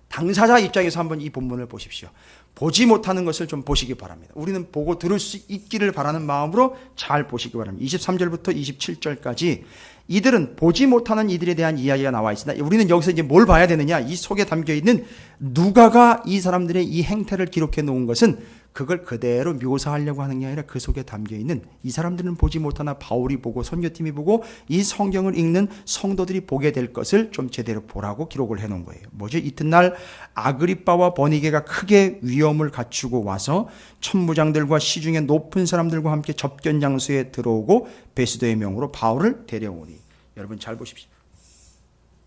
당사자 입장에서 한번 이 본문을 보십시오. 보지 못하는 것을 좀 보시기 바랍니다. 우리는 보고 들을 수 있기를 바라는 마음으로 잘 보시기 바랍니다. 23절부터 27절까지 이들은 보지 못하는 이들에 대한 이야기가 나와 있습니다. 우리는 여기서 이제 뭘 봐야 되느냐? 이 속에 담겨 있는 누가가 이 사람들의 이 행태를 기록해 놓은 것은 그걸 그대로 묘사하려고 하는 게 아니라 그 속에 담겨 있는 이 사람들은 보지 못하나 바울이 보고 선교팀이 보고 이 성경을 읽는 성도들이 보게 될 것을 좀 제대로 보라고 기록을 해놓은 거예요. 뭐죠? 이튿날 아그리빠와 버니게가 크게 위엄을 갖추고 와서 천부장들과 시중에 높은 사람들과 함께 접견 장소에 들어오고 베스도의 명으로 바울을 데려오니. 여러분 잘 보십시오.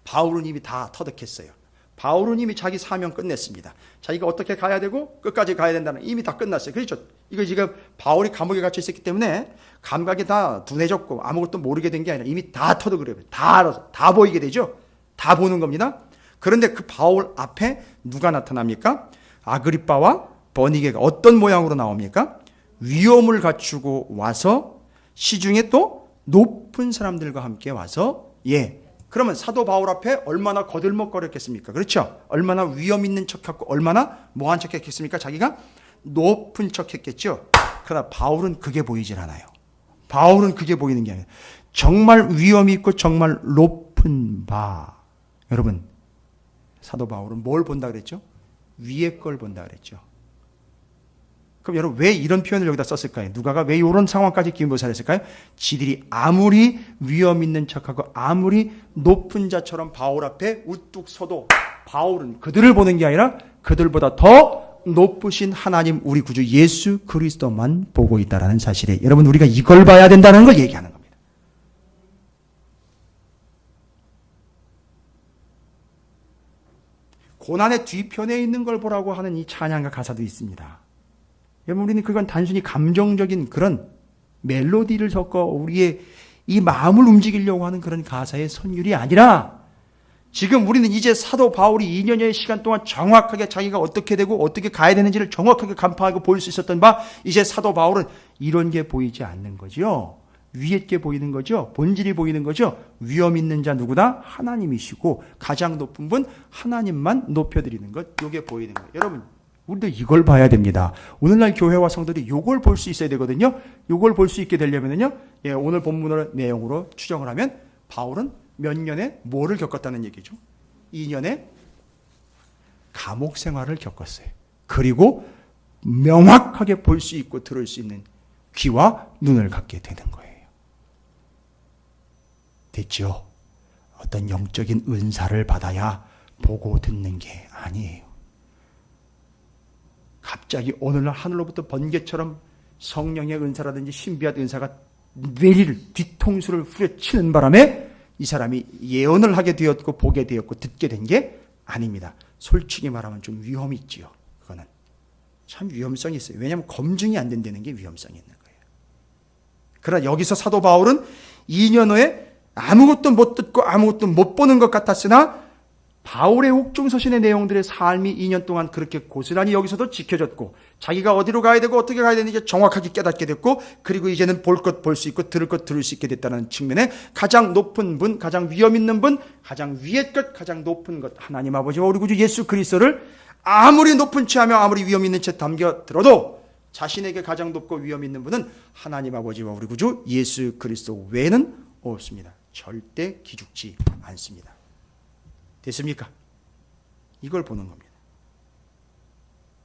바울은 이미 다 터득했어요. 바울은 이미 자기 사명 끝냈습니다. 자기가 어떻게 가야 되고 끝까지 가야 된다는 이미 다 끝났어요. 그렇죠? 이거 지금 바울이 감옥에 갇혀 있었기 때문에 감각이 다 둔해졌고 아무것도 모르게 된 게 아니라 이미 다 터득을 해요. 다 알아서 다 보이게 되죠. 다 보는 겁니다. 그런데 그 바울 앞에 누가 나타납니까? 아그리빠와 버니게가 어떤 모양으로 나옵니까? 위엄을 갖추고 와서 시중에 또 높은 사람들과 함께 와서 그러면 사도 바울 앞에 얼마나 거들먹거렸겠습니까? 그렇죠? 얼마나 위험 있는 척했고 얼마나 뭐한 척했겠습니까? 자기가 높은 척했겠죠. 그러나 바울은 그게 보이질 않아요. 바울은 그게 보이는 게 아니에요. 정말 위험이 있고 정말 높은 바. 여러분 사도 바울은 뭘 본다 그랬죠? 위의 걸 본다 그랬죠. 그럼 여러분 왜 이런 표현을 여기다 썼을까요? 누가가 왜 이런 상황까지 기묘사를 했을까요? 지들이 아무리 위험 있는 척하고 아무리 높은 자처럼 바울 앞에 우뚝 서도 바울은 그들을 보는 게 아니라 그들보다 더 높으신 하나님 우리 구주 예수 그리스도만 보고 있다는 사실에 여러분 우리가 이걸 봐야 된다는 걸 얘기하는 겁니다. 고난의 뒤편에 있는 걸 보라고 하는 이 찬양가 가사도 있습니다. 여러분 우리는 그건 단순히 감정적인 그런 멜로디를 섞어 우리의 이 마음을 움직이려고 하는 그런 가사의 선율이 아니라 지금 우리는 이제 사도 바울이 2년여의 시간 동안 정확하게 자기가 어떻게 되고 어떻게 가야 되는지를 정확하게 간파하고 볼 수 있었던 바 이제 사도 바울은 이런 게 보이지 않는 거죠. 위에 게 보이는 거죠. 본질이 보이는 거죠. 위험 있는 자 누구다? 하나님이시고 가장 높은 분 하나님만 높여드리는 것 이게 보이는 거예요. 여러분 우리도 이걸 봐야 됩니다. 오늘날 교회와 성도들이 이걸 볼 수 있어야 되거든요. 이걸 볼 수 있게 되려면요, 오늘 본문의 내용으로 추정을 하면 바울은 몇 년에 뭐를 겪었다는 얘기죠? 2년의 감옥 생활을 겪었어요. 그리고 명확하게 볼 수 있고 들을 수 있는 귀와 눈을 갖게 되는 거예요. 됐죠? 어떤 영적인 은사를 받아야 보고 듣는 게 아니에요. 갑자기 오늘날 하늘로부터 번개처럼 성령의 은사라든지 신비한 은사가 뇌리를 뒤통수를 후려치는 바람에 이 사람이 예언을 하게 되었고 보게 되었고 듣게 된 게 아닙니다. 솔직히 말하면 좀 위험이 있지요. 그거는 참 위험성이 있어요. 왜냐하면 검증이 안 된다는 게 위험성이 있는 거예요. 그러나 여기서 사도 바울은 2년 후에 아무것도 못 듣고 아무것도 못 보는 것 같았으나 바울의 옥중서신의 내용들의 삶이 2년 동안 그렇게 고스란히 여기서도 지켜졌고 자기가 어디로 가야 되고 어떻게 가야 되는지 정확하게 깨닫게 됐고 그리고 이제는 볼 것 볼 수 있고 들을 것 들을 수 있게 됐다는 측면에 가장 높은 분, 가장 위험 있는 분, 가장 위의 것, 가장 높은 것 하나님 아버지와 우리 구주 예수 그리스도를 아무리 높은 채하며 아무리 위험 있는 채 담겨들어도 자신에게 가장 높고 위험 있는 분은 하나님 아버지와 우리 구주 예수 그리스도 외에는 없습니다. 절대 기죽지 않습니다. 됐습니까? 이걸 보는 겁니다.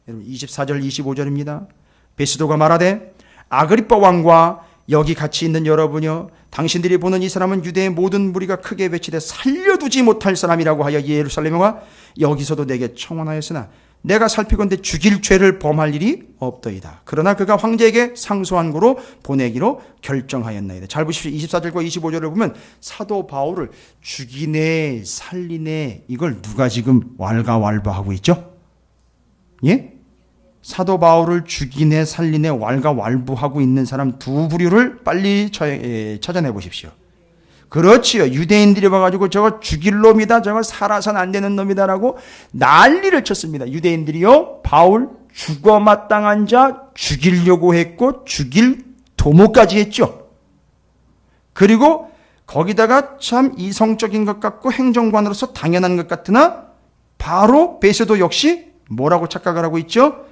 여러분 24절 25절입니다. 베스도가 말하되 아그리빠 왕과 여기 같이 있는 여러분이여, 당신들이 보는 이 사람은 유대의 모든 무리가 크게 배치돼 살려두지 못할 사람이라고 하여 예루살렘에 와 여기서도 내게 청원하였으나 내가 살피건대 죽일 죄를 범할 일이 없더이다. 그러나 그가 황제에게 상소한 고로 보내기로 결정하였나이다. 잘 보십시오. 24절과 25절을 보면 사도 바울을 죽이네 살리네 이걸 누가 지금 왈가왈부하고 있죠? 예? 사도 바울을 죽이네 살리네 왈가왈부하고 있는 사람 두 부류를 빨리 찾아내 보십시오. 그렇지요. 유대인들이 와가지고 저거 죽일 놈이다, 저거 살아선 안 되는 놈이다라고 난리를 쳤습니다. 유대인들이요, 바울 죽어 마땅한 자 죽이려고 했고 죽일 도모까지 했죠. 그리고 거기다가 참 이성적인 것 같고 행정관으로서 당연한 것 같으나 바로 베세도 역시 뭐라고 착각을 하고 있죠?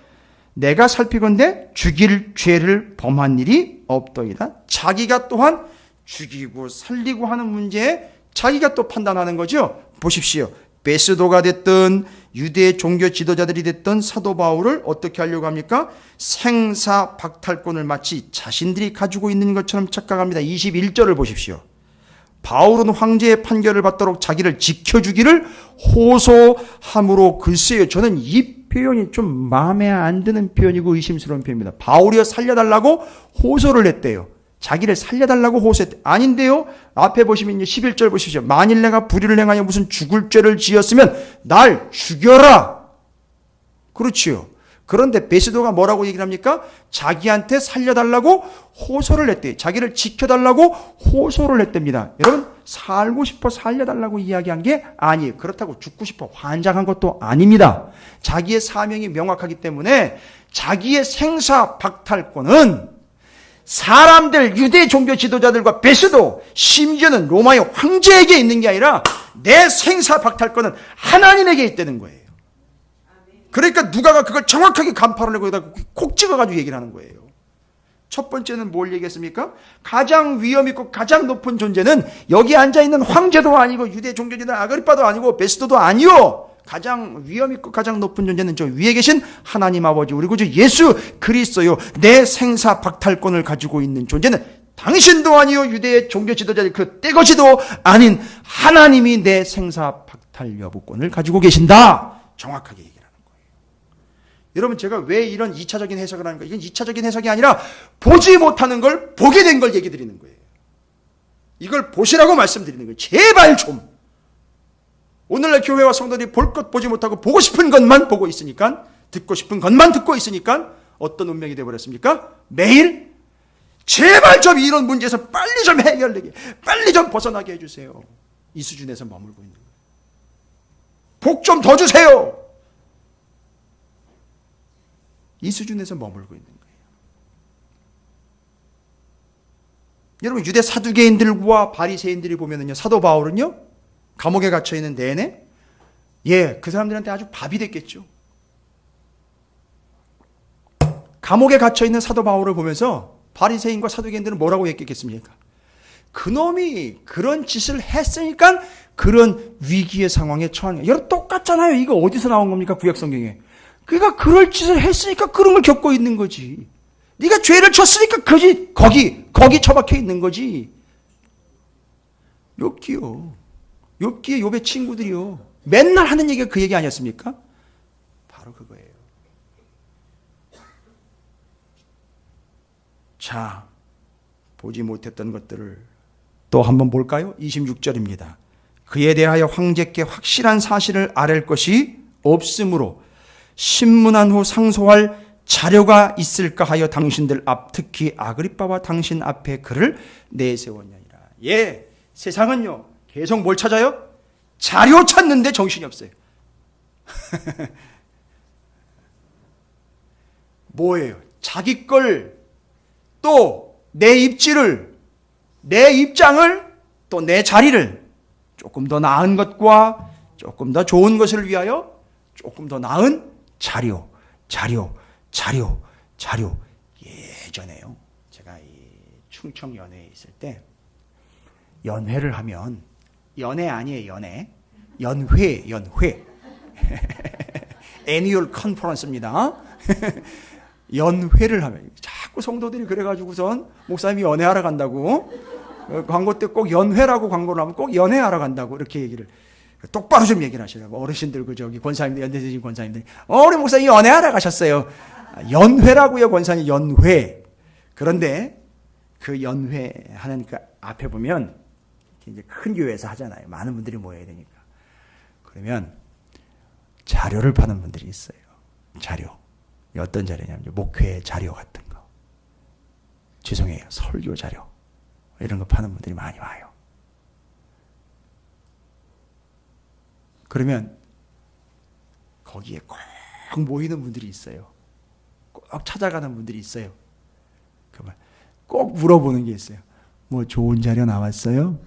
내가 살피건대 죽일 죄를 범한 일이 없더이다. 자기가 또한 죽이고 살리고 하는 문제에 자기가 또 판단하는 거죠. 보십시오. 베스도가 됐든 유대 종교 지도자들이 됐든 사도 바울을 어떻게 하려고 합니까? 생사 박탈권을 마치 자신들이 가지고 있는 것처럼 착각합니다. 21절을 보십시오. 바울은 황제의 판결을 받도록 자기를 지켜주기를 호소함으로, 글쎄요, 저는 이 표현이 좀 마음에 안 드는 표현이고 의심스러운 표현입니다. 바울이여 살려달라고 호소를 했대요. 자기를 살려달라고 호소했대. 아닌데요. 앞에 보시면 11절 보십시오. 만일 내가 불의를 행하여 무슨 죽을 죄를 지었으면 날 죽여라. 그렇지요. 그런데 베스도가 뭐라고 얘기를 합니까? 자기한테 살려달라고 호소를 했대요. 자기를 지켜달라고 호소를 했답니다. 여러분, 살고 싶어 살려달라고 이야기한 게 아니에요. 그렇다고 죽고 싶어 환장한 것도 아닙니다. 자기의 사명이 명확하기 때문에 자기의 생사 박탈권은 사람들, 유대 종교 지도자들과 베스도, 심지어는 로마의 황제에게 있는 게 아니라 내 생사 박탈권은 하나님에게 있다는 거예요. 그러니까 누가가 그걸 정확하게 간파를 하고 여기다 콕 찍어가지고 얘기를 하는 거예요. 첫 번째는 뭘 얘기했습니까? 가장 위험 있고 가장 높은 존재는 여기 앉아있는 황제도 아니고 유대 종교지도 아그리빠도 아니고 베스도도 아니요. 가장 위험 있고 가장 높은 존재는 저 위에 계신 하나님 아버지, 우리 구주 예수 그리스도요. 내 생사 박탈권을 가지고 있는 존재는 당신도 아니요, 유대의 종교 지도자들 그 떼거지도 아닌 하나님이 내 생사 박탈 여부권을 가지고 계신다. 정확하게 얘기를 하는 거예요. 여러분, 제가 왜 이런 2차적인 해석을 하는가? 이건 2차적인 해석이 아니라 보지 못하는 걸 보게 된 걸 얘기 드리는 거예요. 이걸 보시라고 말씀드리는 거예요. 제발 좀. 오늘날 교회와 성도들이 볼 것 보지 못하고 보고 싶은 것만 보고 있으니까, 듣고 싶은 것만 듣고 있으니까 어떤 운명이 되어버렸습니까? 매일 제발 좀 이런 문제에서 빨리 좀 해결되게, 빨리 좀 벗어나게 해주세요. 이 수준에서 머물고 있는 거예요. 복 좀 더 주세요. 이 수준에서 머물고 있는 거예요. 여러분, 유대 사두개인들과 바리새인들이 보면은요, 사도 바울은요, 감옥에 갇혀 있는 내내, 그 사람들한테 아주 밥이 됐겠죠. 감옥에 갇혀 있는 사도 바울을 보면서 바리새인과 사두개인들은 뭐라고 얘기했겠습니까? 그놈이 그런 짓을 했으니까 그런 위기의 상황에 처한 거예요. 여러분, 똑같잖아요. 이거 어디서 나온 겁니까? 구약 성경에. 그러니까 그럴 짓을 했으니까 그런 걸 겪고 있는 거지. 네가 죄를 쳤으니까 거기 처박혀 있는 거지. 욥기의 욥의 친구들이요, 맨날 하는 얘기가 그 얘기 아니었습니까? 바로 그거예요. 자, 보지 못했던 것들을 또 한번 볼까요? 26절입니다. 그에 대하여 황제께 확실한 사실을 아랠 것이 없으므로 신문한 후 상소할 자료가 있을까 하여 당신들 앞, 특히 아그리빠와 당신 앞에 그를 내세웠느니라. 세상은요, 계속 뭘 찾아요? 자료 찾는데 정신이 없어요. 뭐예요? 자기 걸, 또 내 입지를, 내 입장을, 또 내 자리를 조금 더 나은 것과 조금 더 좋은 것을 위하여 조금 더 나은 자료. 예전에요, 제가 이 충청 연회에 있을 때 연회를 하면, 연회 아니에요, 연회 애니얼 컨퍼런스입니다. 연회를 하면 자꾸 자꾸 성도들이 그래가지고선 목사님이 연애하러 간다고, 광고 때 꼭 연회라고 광고를 하면 꼭 연애하러 간다고 이렇게 얘기를 똑바로 좀 얘기를 하시라고. 어르신들, 권사님들, 연대되신 권사님들이, 우리 목사님 연애하러 가셨어요. 연회라고요, 권사님, 연회. 그런데 그 연회하는 그 앞에 보면 이제 큰 교회에서 하잖아요. 많은 분들이 모여야 되니까. 그러면 자료를 파는 분들이 있어요. 자료. 어떤 자료냐면 목회 자료 같은 거. 죄송해요. 설교 자료. 이런 거 파는 분들이 많이 와요. 그러면 거기에 꼭 모이는 분들이 있어요. 꼭 찾아가는 분들이 있어요. 그러면 꼭 물어보는 게 있어요. 뭐 좋은 자료 나왔어요?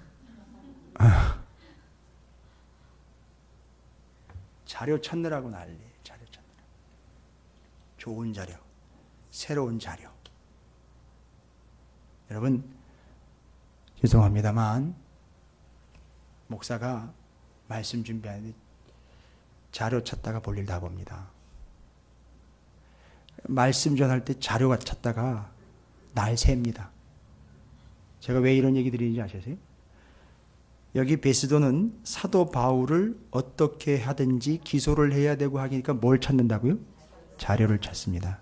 자료 찾느라고 난리. 자료 찾느라. 좋은 자료, 새로운 자료. 여러분, 죄송합니다만 목사가 말씀 준비하는데 자료 찾다가 볼일 다 봅니다. 말씀 전할 때 자료 찾다가 날 셉니다. 제가 왜 이런 얘기 드리는지 아시세요? 여기 베스도는 사도 바울을 어떻게 하든지 기소를 해야 되고 하니까 뭘 찾는다고요? 자료를 찾습니다.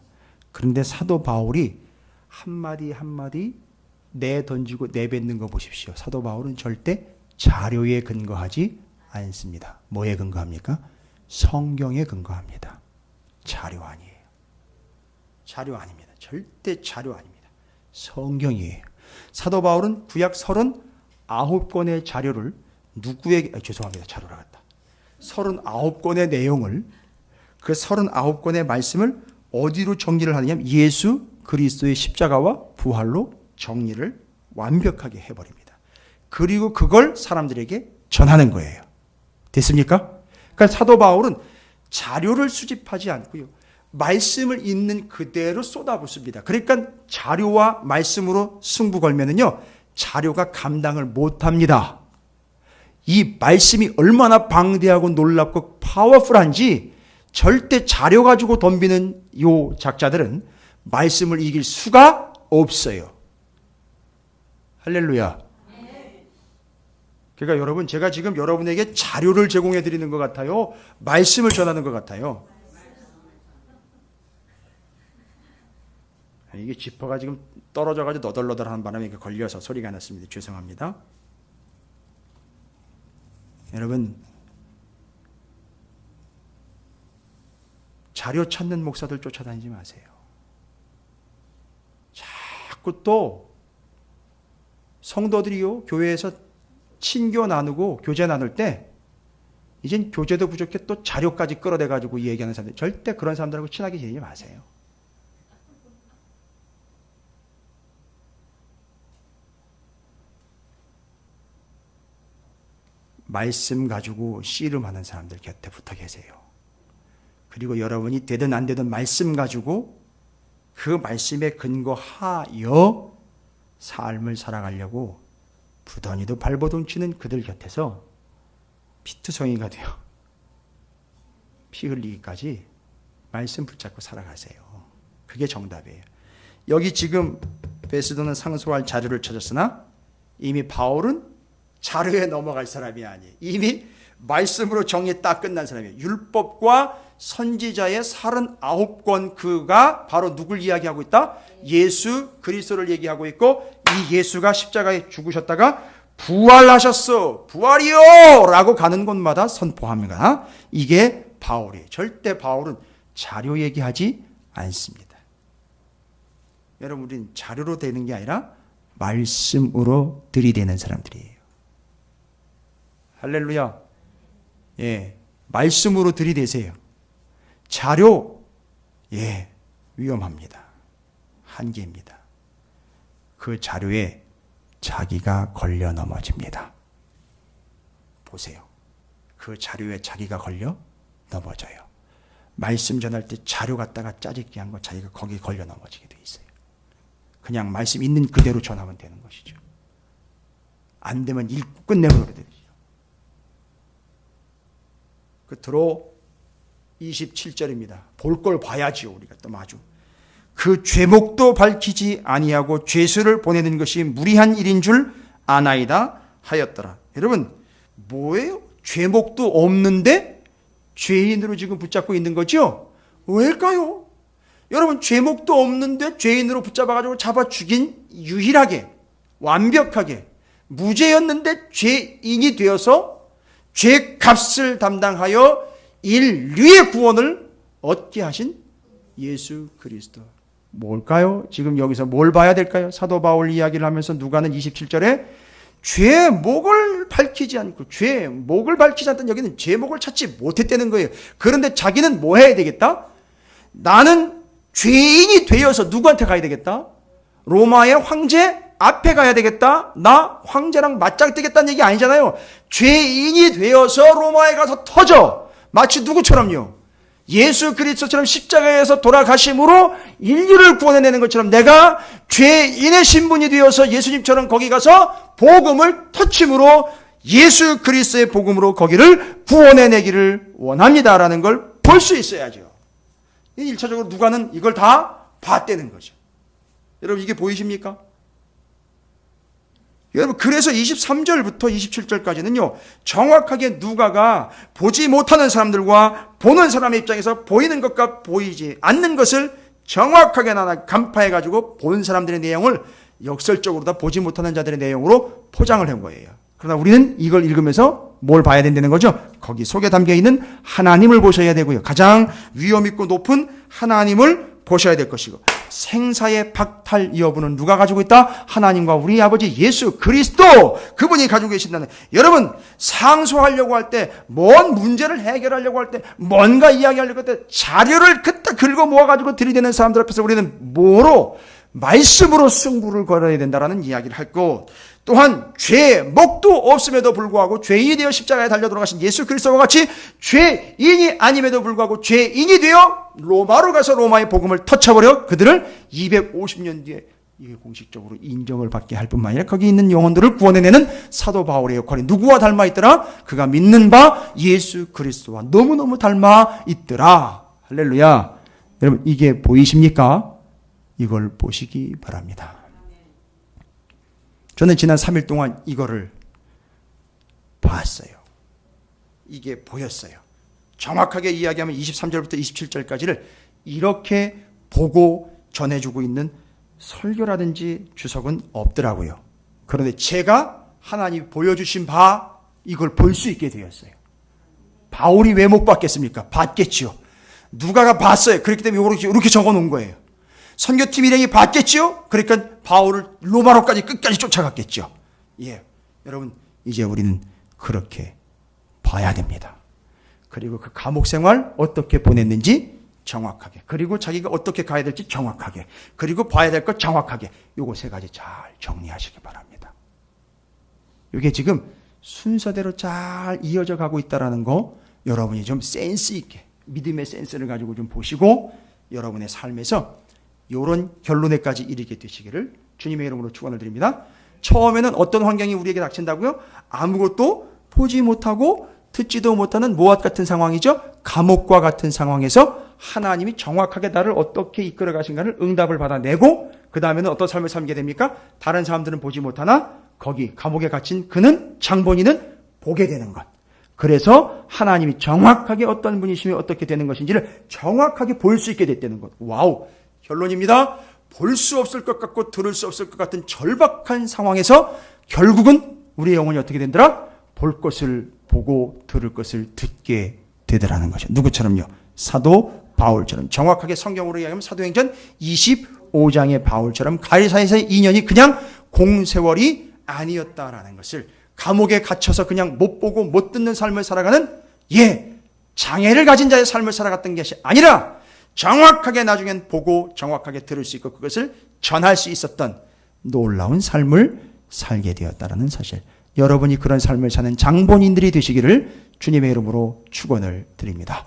그런데 사도 바울이 한마디 한마디 내던지고 내뱉는 거 보십시오. 사도 바울은 절대 자료에 근거하지 않습니다. 뭐에 근거합니까? 성경에 근거합니다. 자료 아니에요. 자료 아닙니다. 절대 자료 아닙니다. 성경이에요. 사도 바울은 구약 39권의 자료를 누구에게, 죄송합니다. 자료라 갔다. 39권의 내용을, 그 39권의 말씀을 어디로 정리를 하느냐면 예수 그리스도의 십자가와 부활로 정리를 완벽하게 해버립니다. 그리고 그걸 사람들에게 전하는 거예요. 됐습니까? 그러니까 사도 바울은 자료를 수집하지 않고요. 말씀을 있는 그대로 쏟아붓습니다. 그러니까 자료와 말씀으로 승부 걸면은요, 자료가 감당을 못합니다. 이 말씀이 얼마나 방대하고 놀랍고 파워풀한지 절대 자료 가지고 덤비는 요 작자들은 말씀을 이길 수가 없어요. 할렐루야. 그러니까 여러분, 제가 지금 여러분에게 자료를 제공해 드리는 것 같아요? 말씀을 전하는 것 같아요? 이게 지퍼가 지금 떨어져가지고 너덜너덜하는 바람에 걸려서 소리가 났습니다. 죄송합니다. 여러분, 자료 찾는 목사들 쫓아다니지 마세요. 자꾸 또 성도들이요, 교회에서 친교 나누고 교제 나눌 때 이젠 교제도 부족해 또 자료까지 끌어대가지고 얘기하는 사람들, 절대 그런 사람들하고 친하게 지내지 마세요. 말씀 가지고 씨름하는 사람들 곁에 붙어 계세요. 그리고 여러분이 되든 안 되든 말씀 가지고 그 말씀에 근거하여 삶을 살아가려고 부더니도 발버둥치는 그들 곁에서 피투성이가 되어 피 흘리기까지 말씀 붙잡고 살아가세요. 그게 정답이에요. 여기 지금 베스도는 상소할 자료를 찾았으나 이미 바울은 자료에 넘어갈 사람이 아니에요. 이미 말씀으로 정리 딱 끝난 사람이에요. 율법과 선지자의 39권 그가 바로 누굴 이야기하고 있다? 예수 그리스도를 얘기하고 있고, 이 예수가 십자가에 죽으셨다가 부활하셨어. 부활이요! 라고 가는 곳마다 선포합니다. 이게 바울이에요. 절대 바울은 자료 얘기하지 않습니다. 여러분, 우리는 자료로 되는 게 아니라 말씀으로 들이대는 사람들이에요. 할렐루야. 예, 말씀으로 들이대세요. 자료, 예, 위험합니다. 한계입니다. 그 자료에 자기가 걸려 넘어집니다. 보세요. 그 자료에 자기가 걸려 넘어져요. 말씀 전할 때 자료 갖다가 짜집기 한 거 자기가 거기에 걸려 넘어지게 돼 있어요. 그냥 말씀 있는 그대로 전하면 되는 것이죠. 안 되면 읽고 끝내버려야 되죠. 끝으로 27절입니다. 볼 걸 봐야지요. 우리가 또 마주. 그 죄목도 밝히지 아니하고 죄수를 보내는 것이 무리한 일인 줄 아나이다 하였더라. 여러분, 뭐예요? 죄목도 없는데 죄인으로 지금 붙잡고 있는 거죠? 왜일까요? 여러분, 죄목도 없는데 죄인으로 붙잡아가지고 잡아 죽인, 유일하게 완벽하게 무죄였는데 죄인이 되어서 죄값을 담당하여 인류의 구원을 얻게 하신 예수 그리스도. 뭘까요? 지금 여기서 뭘 봐야 될까요? 사도 바울 이야기를 하면서 누가는 27절에 죄목을 밝히지 않고, 죄목을 밝히지 않던 여기는 죄목을 찾지 못했다는 거예요. 그런데 자기는 뭐 해야 되겠다? 나는 죄인이 되어서 누구한테 가야 되겠다? 로마의 황제 앞에 가야 되겠다? 나 황제랑 맞짱 뜨겠다는 얘기 아니잖아요. 죄인이 되어서 로마에 가서 터져. 마치 누구처럼요? 예수 그리스도처럼 십자가에서 돌아가심으로 인류를 구원해내는 것처럼 내가 죄인의 신분이 되어서 예수님처럼 거기 가서 복음을 터침으로 예수 그리스도의 복음으로 거기를 구원해내기를 원합니다라는 걸 볼 수 있어야죠. 1차적으로 누가는 이걸 다 봤다는 거죠. 여러분, 이게 보이십니까? 여러분, 그래서 23절부터 27절까지는요, 정확하게 누가가 보지 못하는 사람들과 보는 사람의 입장에서 보이는 것과 보이지 않는 것을 정확하게 간파해가지고 본 사람들의 내용을 역설적으로 다 보지 못하는 자들의 내용으로 포장을 한 거예요. 그러나 우리는 이걸 읽으면서 뭘 봐야 된다는 거죠? 거기 속에 담겨 있는 하나님을 보셔야 되고요. 가장 위험 있고 높은 하나님을 보셔야 될 것이고, 생사의 박탈 여부는 누가 가지고 있다? 하나님과 우리 아버지 예수 그리스도, 그분이 가지고 계신다는. 여러분, 상소하려고 할 때, 뭔 문제를 해결하려고 할 때, 뭔가 이야기하려고 할 때 자료를 그때 긁어 모아가지고 들이대는 사람들 앞에서 우리는 뭐로? 말씀으로 승부를 걸어야 된다라는 이야기를 했고, 또한 죄목도 없음에도 불구하고 죄인이 되어 십자가에 달려 돌아가신 예수 그리스도와 같이 죄인이 아님에도 불구하고 죄인이 되어 로마로 가서 로마의 복음을 터쳐버려 그들을 250년 뒤에 이게 공식적으로 인정을 받게 할 뿐만 아니라 거기 있는 영혼들을 구원해내는 사도 바울의 역할이 누구와 닮아 있더라? 그가 믿는 바 예수 그리스도와 너무너무 닮아 있더라. 할렐루야. 여러분, 이게 보이십니까? 이걸 보시기 바랍니다. 저는 지난 3일 동안 이거를 봤어요. 이게 보였어요. 정확하게 이야기하면 23절부터 27절까지를 이렇게 보고 전해주고 있는 설교라든지 주석은 없더라고요. 그런데 제가 하나님이 보여주신 바 이걸 볼 수 있게 되었어요. 바울이 왜 못 봤겠습니까? 봤겠지요. 누가가 봤어요. 그렇기 때문에 이렇게 적어놓은 거예요. 선교팀 일행이 봤겠지요? 그러니까 바울을 로마로까지 끝까지 쫓아갔겠죠. 예, 여러분, 이제 우리는 그렇게 봐야 됩니다. 그리고 그 감옥 생활 어떻게 보냈는지 정확하게, 그리고 자기가 어떻게 가야 될지 정확하게, 그리고 봐야 될 것 정확하게, 요거 세 가지 잘 정리하시기 바랍니다. 이게 지금 순서대로 잘 이어져 가고 있다는 거 여러분이 좀 센스 있게, 믿음의 센스를 가지고 좀 보시고 여러분의 삶에서 이런 결론에까지 이르게 되시기를 주님의 이름으로 축원을 드립니다. 처음에는 어떤 환경이 우리에게 닥친다고요? 아무것도 보지 못하고 듣지도 못하는 모압 같은 상황이죠. 감옥과 같은 상황에서 하나님이 정확하게 나를 어떻게 이끌어 가신가를 응답을 받아내고, 그 다음에는 어떤 삶을 살게 됩니까? 다른 사람들은 보지 못하나 거기 감옥에 갇힌 그는, 장본인은 보게 되는 것. 그래서 하나님이 정확하게 어떤 분이시며 어떻게 되는 것인지를 정확하게 볼 수 있게 됐다는 것. 와우! 결론입니다. 볼 수 없을 것 같고 들을 수 없을 것 같은 절박한 상황에서 결국은 우리의 영혼이 어떻게 된다라? 볼 것을 보고 들을 것을 듣게 되더라는 거죠. 누구처럼요? 사도 바울처럼. 정확하게 성경으로 이야기하면 사도행전 25장의 바울처럼 가이사에서의 2년이 그냥 공세월이 아니었다라는 것을, 감옥에 갇혀서 그냥 못 보고 못 듣는 삶을 살아가는 장애를 가진 자의 삶을 살아갔던 것이 아니라 정확하게 나중엔 보고 정확하게 들을 수 있고 그것을 전할 수 있었던 놀라운 삶을 살게 되었다는 사실. 여러분이 그런 삶을 사는 장본인들이 되시기를 주님의 이름으로 축원을 드립니다.